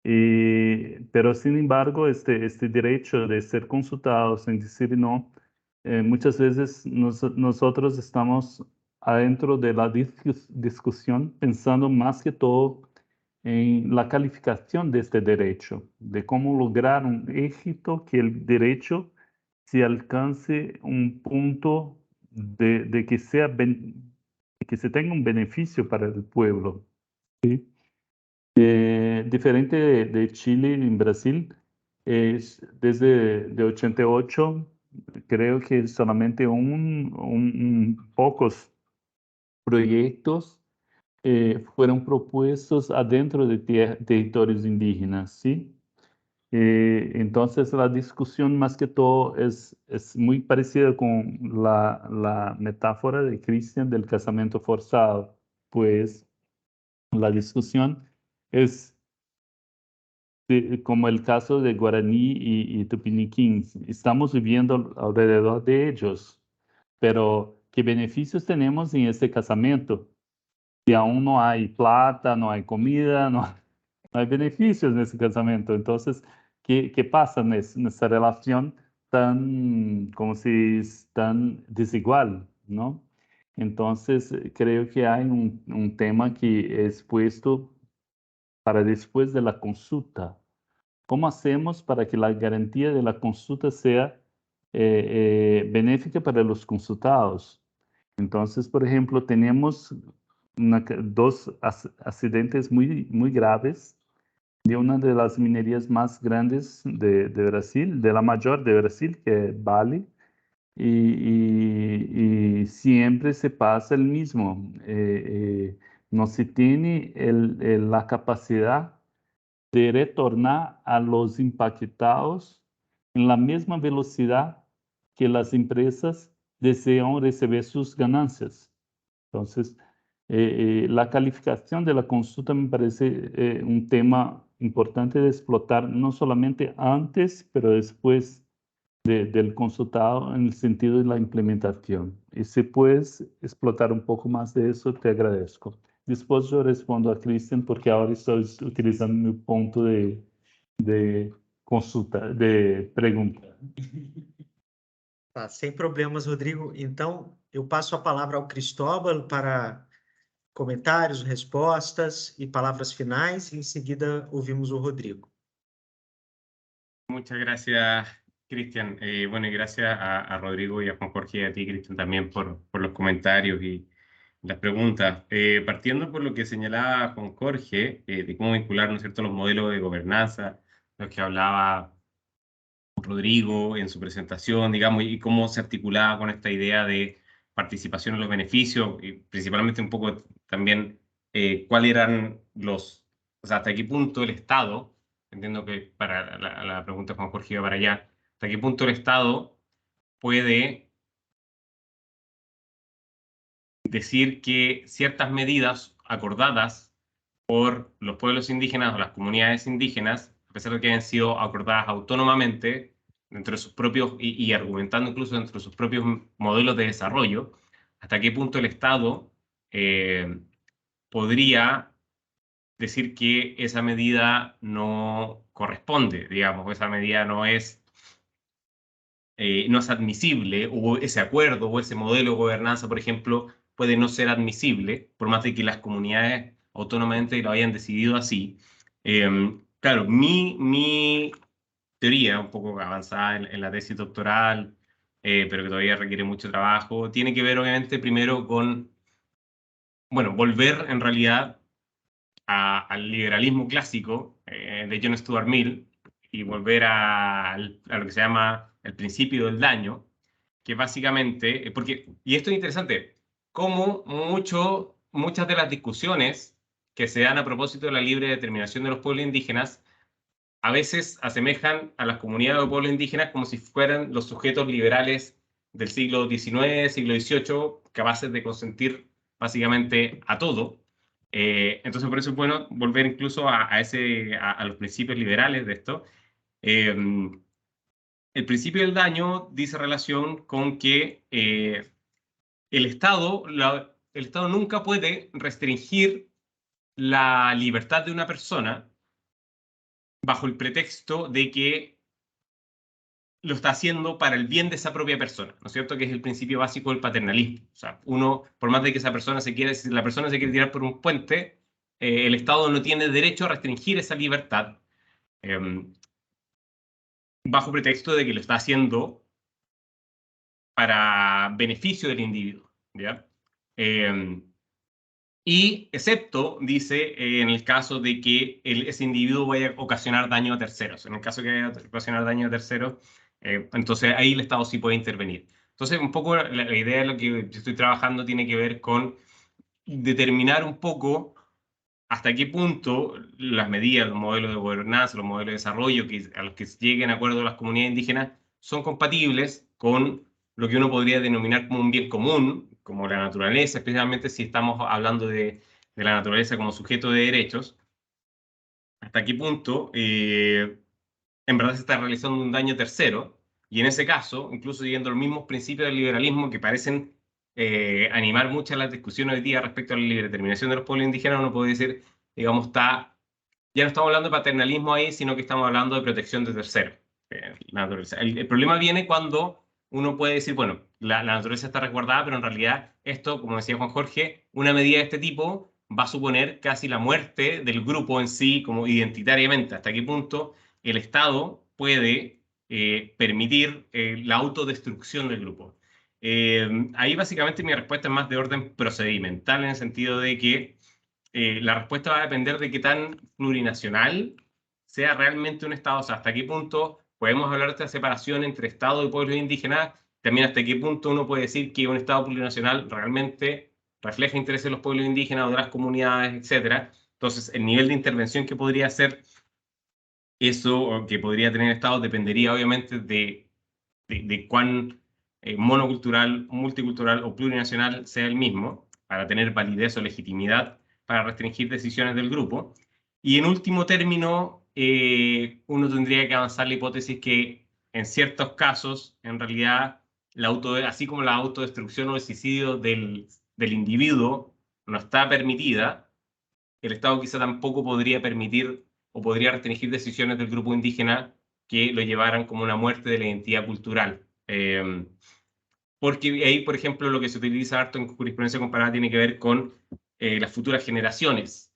Pero sin embargo, este derecho de ser consultados sin decir no, muchas veces nosotros estamos adentro de la discusión pensando más que todo en la calificación de este derecho, de cómo lograr un éxito que el derecho se alcance un punto de que que se tenga un beneficio para el pueblo. ¿Sí? Diferente de Chile en Brasil, desde de 88, creo que solamente pocos proyectos fueron propuestos adentro de territorios indígenas, ¿sí? Entonces la discusión más que todo es muy parecida con la metáfora de Christian del casamiento forzado, pues la discusión es como el caso de Guaraní y Tupiniquín. Estamos viviendo alrededor de ellos, pero ¿qué beneficios tenemos en este casamiento? Si aún no hay plata, no hay comida, no hay beneficios en ese casamiento. Entonces, ¿qué pasa en esa relación tan, como si es tan desigual, ¿no? Entonces, creo que hay un tema que es puesto para después de la consulta. ¿Cómo hacemos para que la garantía de la consulta sea benéfica para los consultados? Entonces, por ejemplo, tenemos dos accidentes muy graves de una de las minerías más grandes de Brasil, de la mayor de Brasil, que es Vale, y siempre se pasa el mismo. No se tiene la capacidad de retornar a los impactados en la misma velocidad que las empresas desean recibir sus ganancias. Entonces, la calificación de la consulta me parece un tema importante de explotar, no solamente antes, pero después del consultado en el sentido de la implementación. Y si puedes explotar un poco más de eso, te agradezco. Después yo respondo a Cristian porque ahora estoy utilizando mi punto de consulta, de pregunta. Tá, sem problemas, Rodrigo. Então, eu passo a palavra ao Cristóbal para comentários, respostas e palavras finais, e em seguida ouvimos o Rodrigo. Muchas gracias, Cristian. Bueno, y gracias a Rodrigo y a Juan Jorge y a ti, Cristian, también por los comentarios y las preguntas. Partiendo por lo que señalaba Juan Jorge, de cómo vincular, ¿no es cierto?, los modelos de gobernanza, los que hablaba Rodrigo en su presentación, digamos, y cómo se articulaba con esta idea de participación en los beneficios, y principalmente un poco también cuáles eran o sea, hasta qué punto el Estado, entiendo que para la pregunta de Juan Jorge iba para allá, hasta qué punto el Estado puede decir que ciertas medidas acordadas por los pueblos indígenas o las comunidades indígenas, a pesar de que hayan sido acordadas autónomamente dentro de sus propios, y argumentando incluso dentro de sus propios modelos de desarrollo, hasta qué punto el Estado podría decir que esa medida no corresponde, digamos, esa medida no es admisible, o ese acuerdo o ese modelo de gobernanza, por ejemplo, puede no ser admisible, por más de que las comunidades autónomamente lo hayan decidido así. Claro, mi teoría, un poco avanzada en la tesis doctoral, pero que todavía requiere mucho trabajo, tiene que ver obviamente primero con, bueno, volver en realidad al liberalismo clásico de John Stuart Mill y volver a lo que se llama el principio del daño, que básicamente, y esto es interesante, como muchas de las discusiones que se dan a propósito de la libre determinación de los pueblos indígenas a veces asemejan a las comunidades o pueblos indígenas como si fueran los sujetos liberales del siglo XIX, siglo XVIII, capaces de consentir básicamente a todo. Entonces, por eso es bueno volver incluso a los principios liberales de esto. El principio del daño dice relación con que el Estado nunca puede restringir la libertad de una persona bajo el pretexto de que lo está haciendo para el bien de esa propia persona, ¿no es cierto? Que es el principio básico del paternalismo. O sea, uno, por más de que esa persona si la persona se quiere tirar por un puente, el Estado no tiene derecho a restringir esa libertad bajo pretexto de que lo está haciendo para beneficio del individuo, ¿ya? Y excepto, dice, en el caso de que ese individuo vaya a ocasionar daño a terceros. En el caso de que vaya a ocasionar daño a terceros, entonces ahí el Estado sí puede intervenir. Entonces, un poco la idea de lo que yo estoy trabajando tiene que ver con determinar un poco hasta qué punto las medidas, los modelos de gobernanza, los modelos de desarrollo a los que lleguen a acuerdo las comunidades indígenas son compatibles con lo que uno podría denominar como un bien común, como la naturaleza, especialmente si estamos hablando de la naturaleza como sujeto de derechos. Hasta qué punto en verdad se está realizando un daño tercero, y en ese caso, incluso siguiendo los mismos principios del liberalismo que parecen animar muchas las discusiones hoy día respecto a la libre determinación de los pueblos indígenas, uno puede decir, digamos, ya no estamos hablando de paternalismo ahí, sino que estamos hablando de protección de terceros. La naturaleza. El problema viene cuando uno puede decir, bueno, la naturaleza está resguardada, pero en realidad esto, como decía Juan Jorge, una medida de este tipo va a suponer casi la muerte del grupo en sí, como identitariamente. ¿Hasta qué punto el Estado puede permitir la autodestrucción del grupo? Ahí básicamente mi respuesta es más de orden procedimental, en el sentido de que la respuesta va a depender de qué tan plurinacional sea realmente un Estado. O sea, hasta qué punto podemos hablar de esta separación entre Estado y pueblos indígenas. También hasta qué punto uno puede decir que un Estado plurinacional realmente refleja intereses de los pueblos indígenas o de las comunidades, etc. Entonces, el nivel de intervención que podría hacer eso, o que podría tener el Estado, dependería obviamente de cuán monocultural, multicultural o plurinacional sea el mismo, para tener validez o legitimidad para restringir decisiones del grupo. Y en último término, uno tendría que avanzar la hipótesis que en ciertos casos, en realidad, así como la autodestrucción o el suicidio del individuo no está permitida, el Estado quizá tampoco podría permitir o podría restringir decisiones del grupo indígena que lo llevaran como una muerte de la identidad cultural. Porque ahí, por ejemplo, lo que se utiliza harto en jurisprudencia comparada tiene que ver con las futuras generaciones.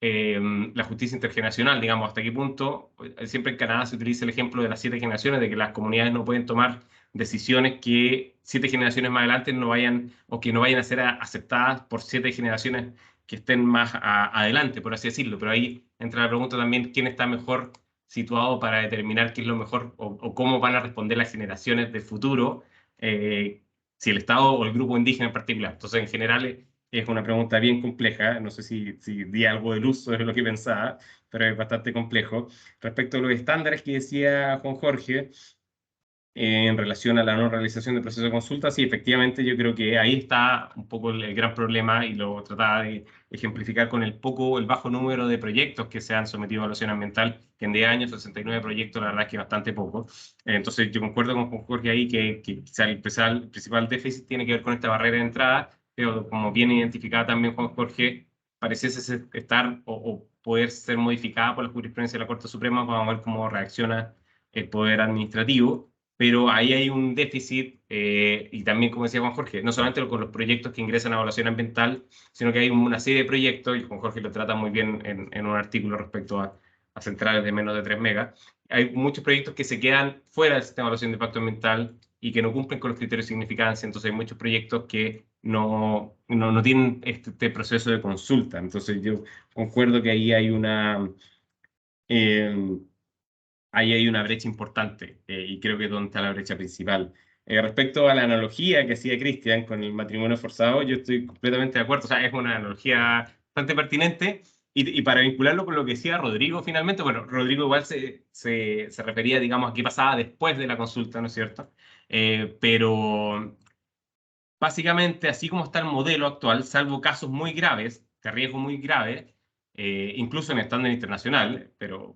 La justicia intergeneracional, digamos, hasta qué punto, siempre en Canadá se utiliza el ejemplo de las 7 generaciones, de que las comunidades no pueden tomar decisiones que 7 generaciones más adelante no vayan, o que no vayan a ser aceptadas por 7 generaciones que estén más adelante, por así decirlo. Pero ahí entra la pregunta también, ¿quién está mejor situado para determinar qué es lo mejor o cómo van a responder las generaciones del futuro, si el Estado o el grupo indígena en particular? Entonces, en general, es una pregunta bien compleja, no sé si di algo de luz sobre lo que pensaba, pero es bastante complejo. Respecto a los estándares que decía Juan Jorge, en relación a la no realización del proceso de consulta, sí, efectivamente yo creo que ahí está un poco el gran problema, y lo trataba de ejemplificar con el bajo número de proyectos que se han sometido a evaluación ambiental, que en 10 años, 69 proyectos, la verdad es que es bastante poco. Entonces yo concuerdo con Juan Jorge ahí que quizá el principal déficit tiene que ver con esta barrera de entrada, pero como bien identificada también Juan Jorge, pareciese estar o poder ser modificada por la jurisprudencia de la Corte Suprema. Vamos a ver cómo reacciona el Poder Administrativo, pero ahí hay un déficit, y también, como decía Juan Jorge, no solamente con los proyectos que ingresan a evaluación ambiental, sino que hay una serie de proyectos, y Juan Jorge lo trata muy bien en un artículo respecto a centrales de menos de 3 megas. Hay muchos proyectos que se quedan fuera del sistema de evaluación de impacto ambiental y que no cumplen con los criterios de significancia. Entonces hay muchos proyectos que no tienen este proceso de consulta. Entonces yo concuerdo que ahí hay una brecha importante, y creo que es donde está la brecha principal. Respecto a la analogía que hacía Cristian con el matrimonio forzado, yo estoy completamente de acuerdo. O sea, es una analogía bastante pertinente, Y para vincularlo con lo que decía Rodrigo finalmente, bueno, Rodrigo igual se refería, digamos, a qué pasaba después de la consulta, ¿no es cierto? Pero básicamente, así como está el modelo actual, salvo casos muy graves, de riesgo muy grave, incluso en estándar internacional, pero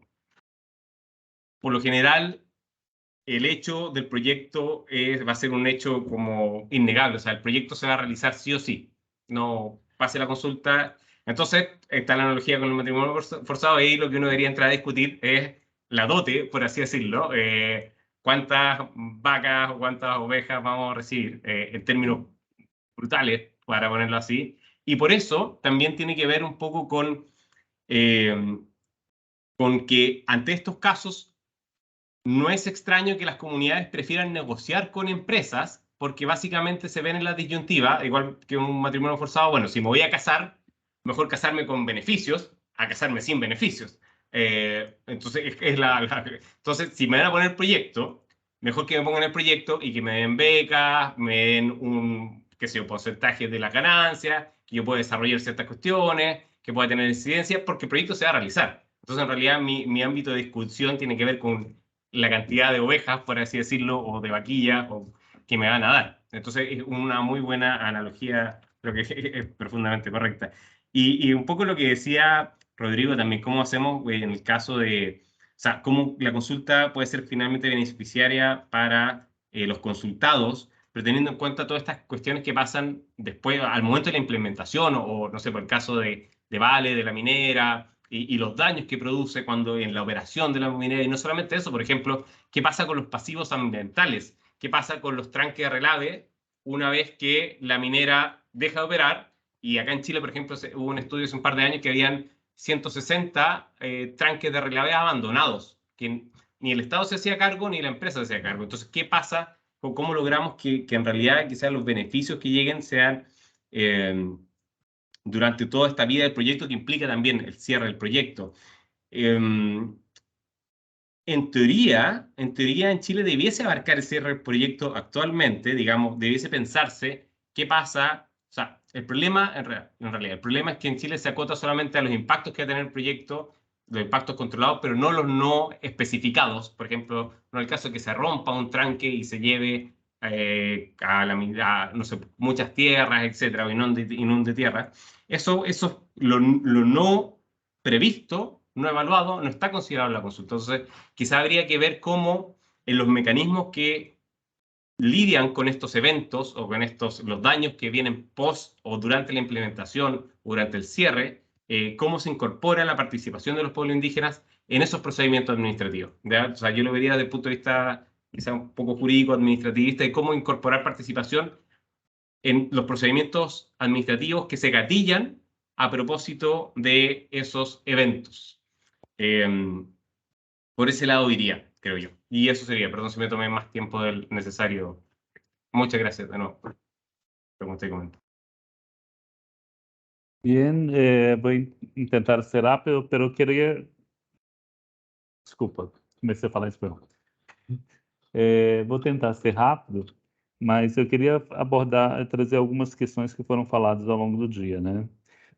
por lo general el hecho del proyecto va a ser un hecho como innegable, o sea, el proyecto se va a realizar sí o sí, no pase la consulta. Entonces, está la analogía con el matrimonio forzado, y lo que uno debería entrar a discutir es la dote, por así decirlo, cuántas vacas o cuántas ovejas vamos a recibir, en términos brutales, para ponerlo así, y por eso también tiene que ver un poco eh, con que ante estos casos no es extraño que las comunidades prefieran negociar con empresas porque básicamente se ven en la disyuntiva, igual que un matrimonio forzado, bueno, si me voy a casar, mejor casarme con beneficios a casarme sin beneficios. Entonces, entonces, si me van a poner proyecto, mejor que me pongan el proyecto y que me den becas, me den un, qué sé yo, porcentaje de la ganancia, que yo pueda desarrollar ciertas cuestiones, que pueda tener incidencia, porque el proyecto se va a realizar. Entonces, en realidad, mi ámbito de discusión tiene que ver con la cantidad de ovejas, por así decirlo, o de vaquillas que me van a dar. Entonces es una muy buena analogía, creo que es profundamente correcta. Y un poco lo que decía Rodrigo también, cómo hacemos en el caso de, o sea, cómo la consulta puede ser finalmente beneficiaria para los consultados, pero teniendo en cuenta todas estas cuestiones que pasan después, al momento de la implementación, o no sé, por el caso de Vale, de la minera, y los daños que produce cuando en la operación de la minera, y no solamente eso, por ejemplo, qué pasa con los pasivos ambientales, qué pasa con los tranques de relave una vez que la minera deja de operar, y acá en Chile, por ejemplo, hubo un estudio hace un par de años que habían 160 tranques de relave abandonados, que ni el Estado se hacía cargo ni la empresa se hacía cargo. Entonces, ¿qué pasa con cómo logramos que en realidad quizás los beneficios que lleguen sean durante toda esta vida del proyecto, que implica también el cierre del proyecto? En teoría en Chile debiese abarcar el cierre del proyecto actualmente, digamos, debiese pensarse qué pasa. O sea, el problema, en realidad, el problema es que en Chile se acota solamente a los impactos que va a tener el proyecto, los impactos controlados, pero no los no especificados. Por ejemplo, no el caso de que se rompa un tranque y se lleve no sé, muchas tierras, etcétera, o inunde tierra. Eso lo no previsto, no evaluado, no está considerado en la consulta. Entonces, quizá habría que ver cómo en los mecanismos que lidian con estos eventos o con los daños que vienen post o durante la implementación o durante el cierre, cómo se incorpora la participación de los pueblos indígenas en esos procedimientos administrativos. ¿Ya? O sea, yo lo vería desde el punto de vista quizá un poco jurídico, administrativista, de cómo incorporar participación en los procedimientos administrativos que se gatillan a propósito de esos eventos. Por ese lado iría, creo yo. Y eso sería, perdón si me tomé más tiempo del necesario. Muchas gracias de nuevo por preguntar y comentar. Bien, voy a intentar ser rápido, pero quería... Desculpa, comecei a falar em espanhol. Vou tentar ser rápido, mas eu queria trazer algumas questões que foram faladas ao longo do dia, né?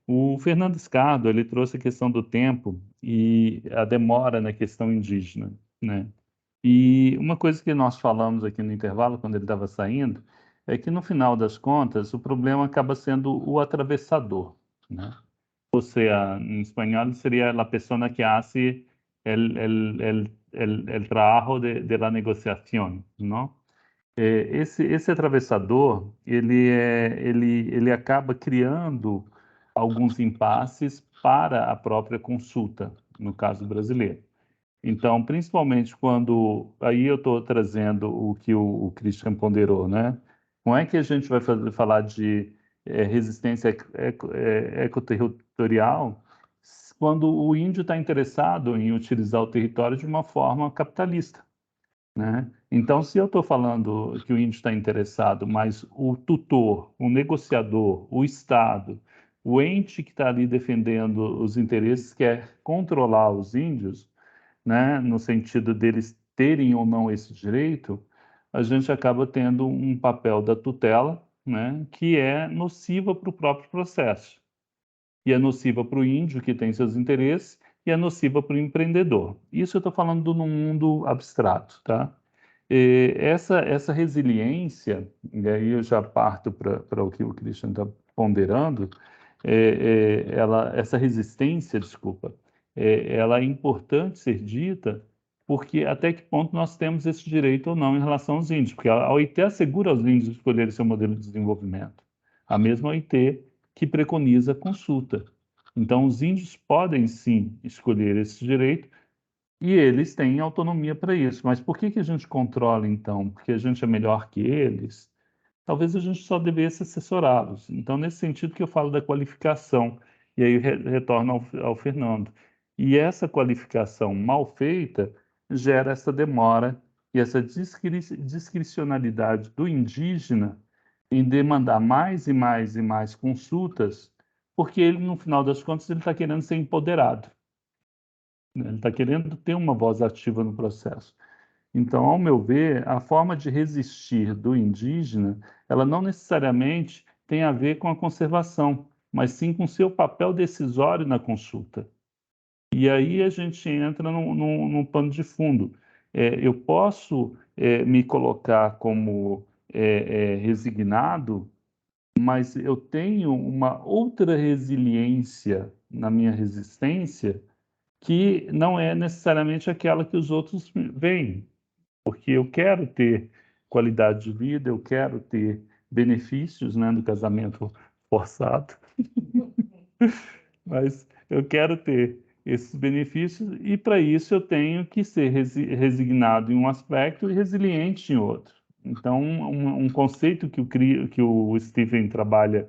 O Fernando Scardo, ele trouxe a questão do tempo e a demora na questão indígena, né? E uma coisa que nós falamos aqui no intervalo, quando ele estava saindo, é que no final das contas o problema acaba sendo o atravessador, né? Ou seja, em espanhol seria a pessoa que hace el trabajo de la negociación, não? Esse atravessador, ele acaba criando alguns impasses para a própria consulta, no caso brasileiro. Então, principalmente quando, aí eu estou trazendo o que o Christian ponderou, né? Como é que a gente vai falar de resistência ecoterritorial quando o índio está interessado em utilizar o território de uma forma capitalista, né? Então, se eu estou falando que o índio está interessado, mas o tutor, o negociador, o Estado, o ente que está ali defendendo os interesses quer controlar os índios, né, no sentido deles terem ou não esse direito, a gente acaba tendo um papel da tutela, né, que é nociva para o próprio processo. e é nociva para o índio que tem seus interesses, e é nociva para o empreendedor. Isso eu estou falando num mundo abstrato, tá? Essa resiliência, e aí eu já parto para o que o Christian está ponderando, essa resistência, desculpa, ela é importante ser dita, porque até que ponto nós temos esse direito ou não em relação aos índios, porque a OIT assegura aos índios escolherem seu modelo de desenvolvimento, a mesma OIT que preconiza a consulta. Então, os índios podem sim escolher esse direito, e eles têm autonomia para isso. Mas por que a gente controla, então? Porque a gente é melhor que eles? Talvez a gente só devesse assessorá-los. Então, nesse sentido que eu falo da qualificação, e aí retorno ao Fernando. E essa qualificação mal feita gera essa demora e essa discricionalidade do indígena em demandar mais e mais e mais consultas, porque ele, no final das contas, ele está querendo ser empoderado, né? Ele está querendo ter uma voz ativa no processo. Então, ao meu ver, a forma de resistir do indígena, ela não necessariamente tem a ver com a conservação, mas sim com seu papel decisório na consulta. E aí a gente entra num pano de fundo. Eu posso me colocar como resignado, mas eu tenho uma outra resiliência na minha resistência que não é necessariamente aquela que os outros veem, porque eu quero ter qualidade de vida, eu quero ter benefícios, né, do casamento forçado, mas eu quero ter esses benefícios e para isso eu tenho que ser resignado em um aspecto e resiliente em outro. Então, um conceito que o Stephen trabalha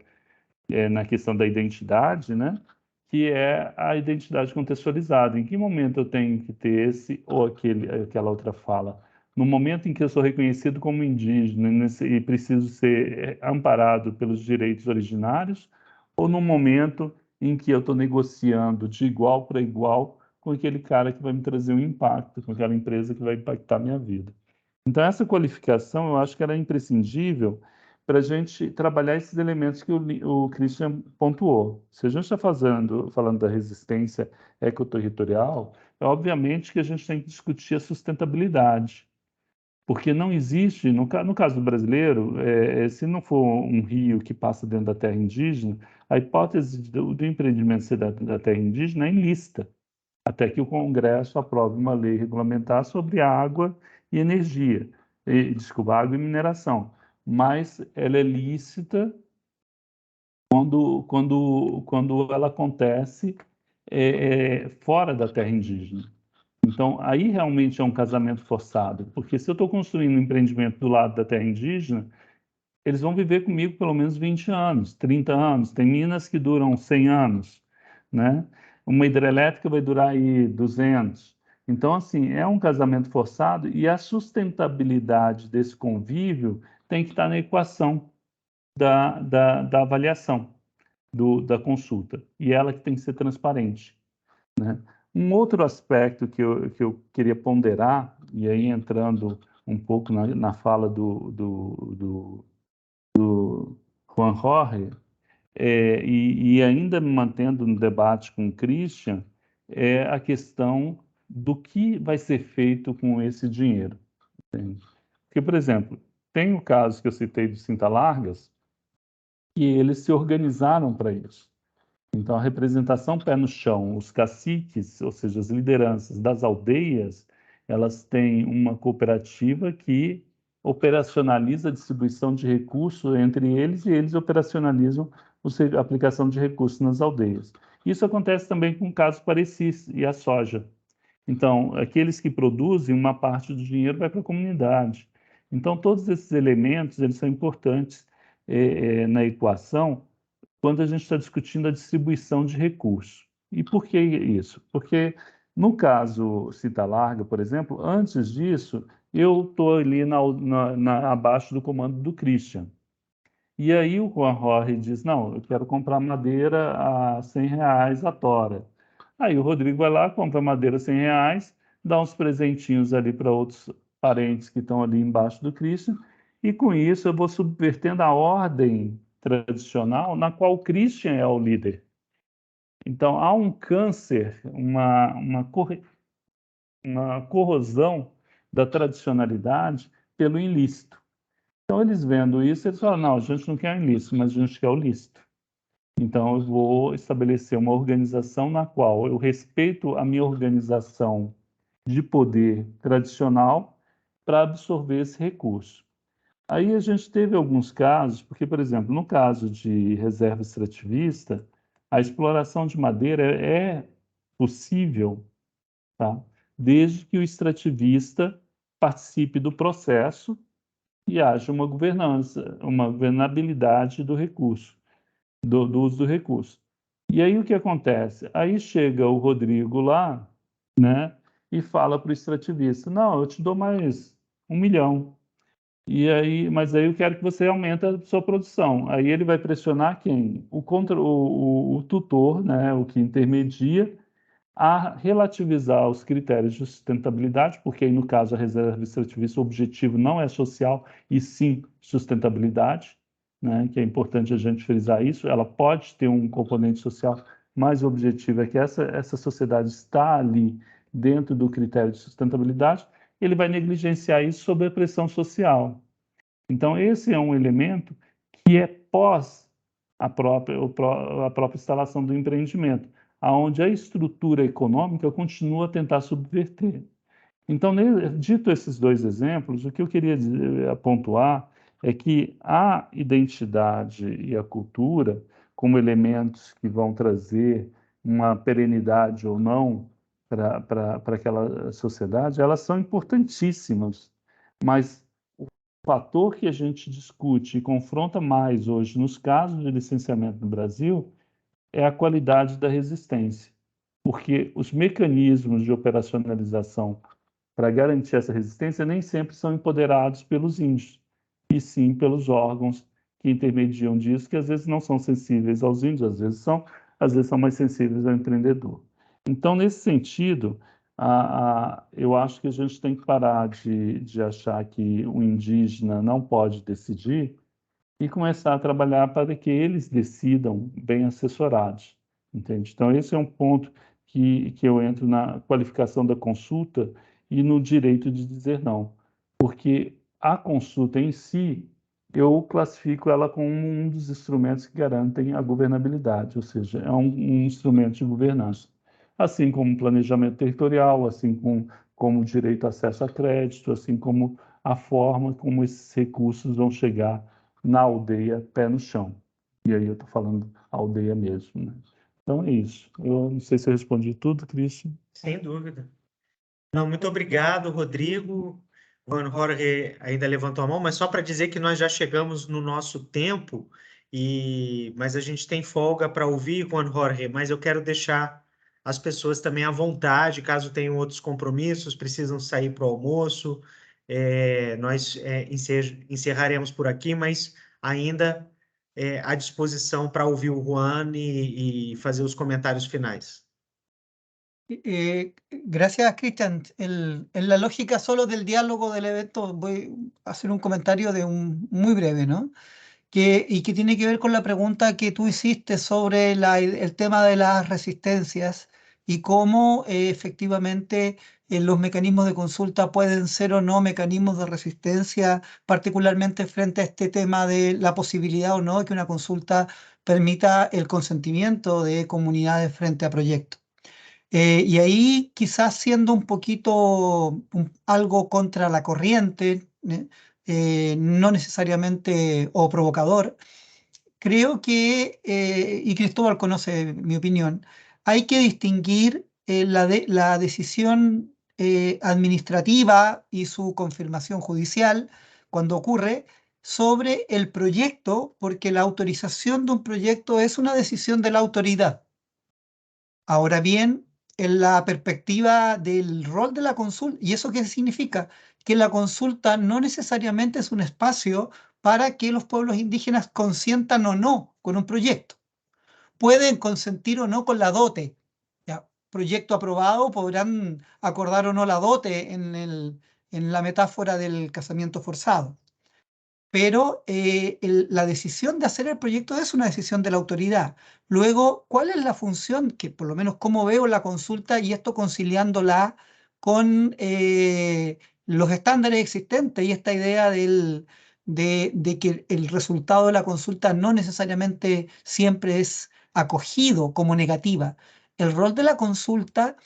na questão da identidade, né? Que é a identidade contextualizada. Em que momento eu tenho que ter esse ou aquela outra fala? No momento em que eu sou reconhecido como indígena e preciso ser amparado pelos direitos originários, ou no momento em que eu estou negociando de igual para igual com aquele cara que vai me trazer um impacto, com aquela empresa que vai impactar a minha vida. Então, essa qualificação, eu acho que ela é imprescindível para a gente trabalhar esses elementos que o Christian pontuou. Se a gente está falando da resistência ecoterritorial, é obviamente que a gente tem que discutir a sustentabilidade, porque não existe, no caso brasileiro, se não for um rio que passa dentro da terra indígena, a hipótese do empreendimento ser da terra indígena é ilícita, até que o Congresso aprove uma lei regulamentar sobre água e energia, desculpa, água e mineração, mas ela é lícita quando ela acontece fora da terra indígena. Então, aí realmente é um casamento forçado, porque se eu estou construindo um empreendimento do lado da terra indígena, eles vão viver comigo pelo menos 20 anos, 30 anos. Tem minas que duram 100 anos, né? Uma hidrelétrica vai durar aí 200. Então, assim, é um casamento forçado e a sustentabilidade desse convívio tem que estar na equação da avaliação, da consulta. E ela que tem que ser transparente, né? Um outro aspecto que eu queria ponderar, e aí entrando um pouco na fala do Juan Jorge, e ainda me mantendo no debate com o Christian, é a questão do que vai ser feito com esse dinheiro. Entende? Porque, por exemplo, tem o caso que eu citei do Cinta Largas, e eles se organizaram para isso. Então, a representação pé no chão, os caciques, ou seja, as lideranças das aldeias, elas têm uma cooperativa que operacionaliza a distribuição de recursos entre eles e eles operacionalizam a aplicação de recursos nas aldeias. Isso acontece também com o caso Parecis e a soja. Então, aqueles que produzem, uma parte do dinheiro vai para a comunidade. Então, todos esses elementos, eles são importantes na equação, quando a gente está discutindo a distribuição de recursos. E por que isso? Porque, no caso Cita Larga, por exemplo, antes disso, eu estou ali abaixo do comando do Christian. E aí o Juan Jorge diz, não, eu quero comprar madeira a R$ 100 a tora. Aí o Rodrigo vai lá, compra madeira a R$ 100, dá uns presentinhos ali para outros parentes que estão ali embaixo do Christian, e com isso eu vou subvertendo a ordem tradicional na qual o Christian é o líder. Então, há um câncer, uma corrosão da tradicionalidade pelo ilícito. Então, eles vendo isso, eles falam, não, a gente não quer o ilícito, mas a gente quer o lícito. Então, eu vou estabelecer uma organização na qual eu respeito a minha organização de poder tradicional para absorver esse recurso. Aí a gente teve alguns casos, porque, por exemplo, no caso de reserva extrativista, a exploração de madeira é possível, tá? Desde que o extrativista participe do processo e haja uma governança, uma governabilidade do recurso, do uso do recurso. E aí o que acontece? Aí chega o Rodrigo lá, né, e fala para o extrativista, não, eu te dou mais 1 milhão. E aí, mas aí eu quero que você aumente a sua produção. Aí ele vai pressionar quem? O tutor, né, o que intermedia, a relativizar os critérios de sustentabilidade, porque aí, no caso, a reserva extrativista, o objetivo não é social, e sim sustentabilidade, né, que é importante a gente frisar isso. Ela pode ter um componente social, mas o objetivo é que essa sociedade está ali dentro do critério de sustentabilidade. Ele vai negligenciar isso sob a pressão social. Então, esse é um elemento que é pós a própria instalação do empreendimento, aonde a estrutura econômica continua a tentar subverter. Então, dito esses dois exemplos, o que eu queria pontuar é que a identidade e a cultura, como elementos que vão trazer uma perenidade ou não para aquela sociedade, elas são importantíssimas, mas o fator que a gente discute e confronta mais hoje nos casos de licenciamento no Brasil é a qualidade da resistência, porque os mecanismos de operacionalização para garantir essa resistência nem sempre são empoderados pelos índios, e sim pelos órgãos que intermediam disso, que às vezes não são sensíveis aos índios, às vezes são mais sensíveis ao empreendedor. Então, nesse sentido, eu acho que a gente tem que parar de achar que o indígena não pode decidir e começar a trabalhar para que eles decidam bem assessorados, entende? Então, esse é um ponto que eu entro na qualificação da consulta e no direito de dizer não, porque a consulta em si, eu classifico ela como um dos instrumentos que garantem a governabilidade, ou seja, é um instrumento de governança. Assim como o planejamento territorial, como o direito a acesso a crédito, assim como a forma como esses recursos vão chegar na aldeia pé no chão. E aí eu estou falando aldeia mesmo, né? Então é isso. Eu não sei se eu respondi tudo, Cristian. Sem dúvida. Não, muito obrigado, Rodrigo. Juan Jorge ainda levantou a mão, mas só para dizer que nós já chegamos no nosso tempo, mas a gente tem folga para ouvir, Juan Jorge, mas eu quero deixar as pessoas também à vontade, caso tenham outros compromissos, precisam sair para o almoço. Nós encerraremos por aqui, mas ainda à disposição para ouvir o Juan e fazer os comentários finais. Gracias, Cristian. En la lógica solo del diálogo del evento, voy a hacer un comentario muy breve, ¿no? Y que tiene que ver con la pregunta que tú hiciste sobre el tema de las resistencias y cómo efectivamente los mecanismos de consulta pueden ser o no mecanismos de resistencia, particularmente frente a este tema de la posibilidad o no de que una consulta permita el consentimiento de comunidades frente a proyectos. Y ahí quizás siendo un poquito algo contra la corriente, no necesariamente o provocador, creo que, y Cristóbal conoce mi opinión, hay que distinguir la decisión administrativa y su confirmación judicial cuando ocurre sobre el proyecto, porque la autorización de un proyecto es una decisión de la autoridad. Ahora bien, en la perspectiva del rol de la consulta, ¿y eso qué significa? Que la consulta no necesariamente es un espacio para que los pueblos indígenas consientan o no con un proyecto. Pueden consentir o no con la dote. Ya, proyecto aprobado, podrán acordar o no la dote en la metáfora del casamiento forzado. pero la decisión de hacer el proyecto es una decisión de la autoridad. Luego, ¿cuál es la función? Que por lo menos cómo veo la consulta y esto conciliándola con los estándares existentes y esta idea de que el resultado de la consulta no necesariamente siempre es acogido como negativa. El rol de la consulta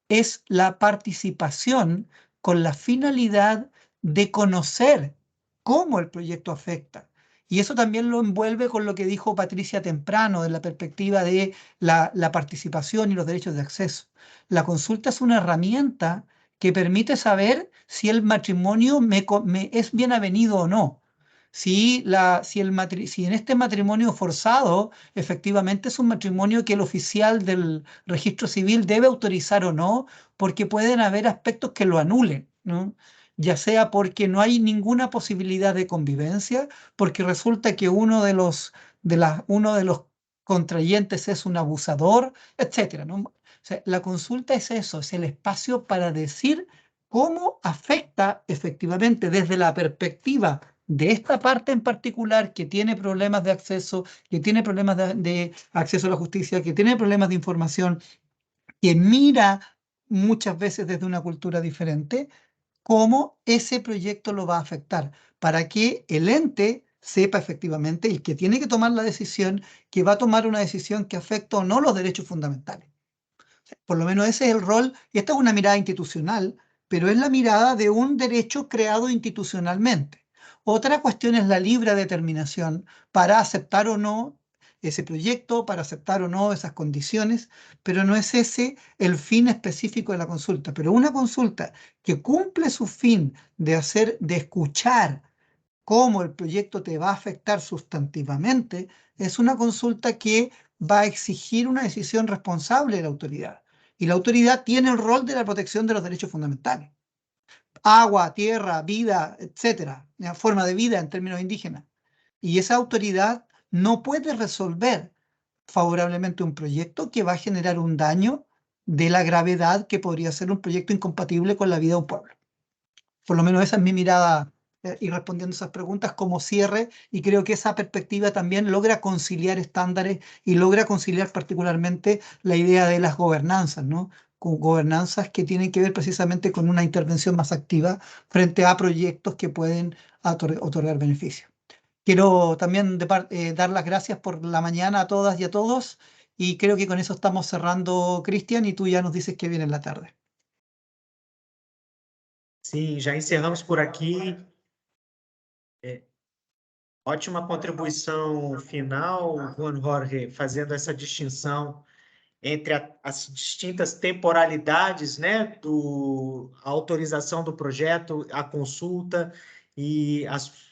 es la participación con la finalidad de conocer cómo el proyecto afecta. Y eso también lo envuelve con lo que dijo Patricia temprano, de la perspectiva de la participación y los derechos de acceso. La consulta es una herramienta que permite saber si el matrimonio me es bien avenido o no. Si en este matrimonio forzado efectivamente es un matrimonio que el oficial del registro civil debe autorizar o no, porque pueden haber aspectos que lo anulen, ¿no? Ya sea porque no hay ninguna posibilidad de convivencia, porque resulta que uno de los contrayentes es un abusador, etcétera, ¿no? O sea, la consulta es eso, es el espacio para decir cómo afecta efectivamente desde la perspectiva de esta parte en particular que tiene problemas de acceso, que tiene problemas de acceso a la justicia, que tiene problemas de información, que mira muchas veces desde una cultura diferente, cómo ese proyecto lo va a afectar, para que el ente sepa efectivamente, y que tiene que tomar la decisión, que va a tomar una decisión que afecta o no los derechos fundamentales. Por lo menos ese es el rol, y esta es una mirada institucional, pero es la mirada de un derecho creado institucionalmente. Otra cuestión es la libre determinación para aceptar o no ese proyecto, para aceptar o no esas condiciones, pero no es ese el fin específico de la consulta. Pero una consulta que cumple su fin de escuchar cómo el proyecto te va a afectar sustantivamente, es una consulta que va a exigir una decisión responsable de la autoridad. Y la autoridad tiene el rol de la protección de los derechos fundamentales. Agua, tierra, vida, etcétera, forma de vida en términos indígenas. Y esa autoridad no puede resolver favorablemente un proyecto que va a generar un daño de la gravedad que podría ser un proyecto incompatible con la vida de un pueblo. Por lo menos esa es mi mirada y respondiendo esas preguntas como cierre, y creo que esa perspectiva también logra conciliar estándares y logra conciliar particularmente la idea de las gobernanzas, ¿no? Con gobernanzas que tienen que ver precisamente con una intervención más activa frente a proyectos que pueden otorgar beneficios. Quiero también dar las gracias por la mañana a todas y a todos, y creo que con eso estamos cerrando, Cristian, y tú ya nos dices que viene en la tarde. Sim, já encerramos por aqui. Ótima contribuição final, Juan Jorge, fazendo essa distinção entre as distintas temporalidades, né, a autorização do projeto, a consulta e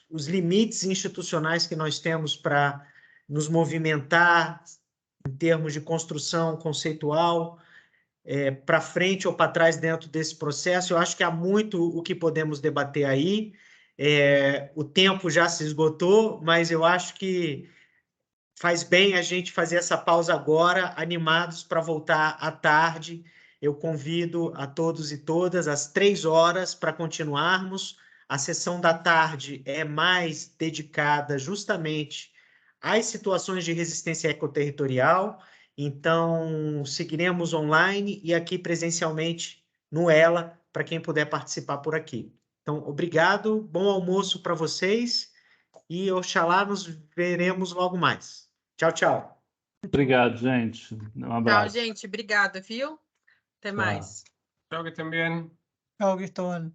os limites institucionais que nós temos para nos movimentar em termos de construção conceitual, para frente ou para trás dentro desse processo. Eu acho que há muito o que podemos debater aí. O tempo já se esgotou, mas eu acho que faz bem a gente fazer essa pausa agora, animados para voltar à tarde. Eu convido a todos e todas às 3h para continuarmos. A sessão da tarde é mais dedicada justamente às situações de resistência ecoterritorial. Então, seguiremos online e aqui presencialmente no ELA, para quem puder participar por aqui. Então, obrigado, bom almoço para vocês e oxalá nos veremos logo mais. Tchau, tchau. Obrigado, gente. Um abraço. Tchau, gente. Obrigada, viu? Até mais. Chao, que estén bien. Chao, Cristóbal.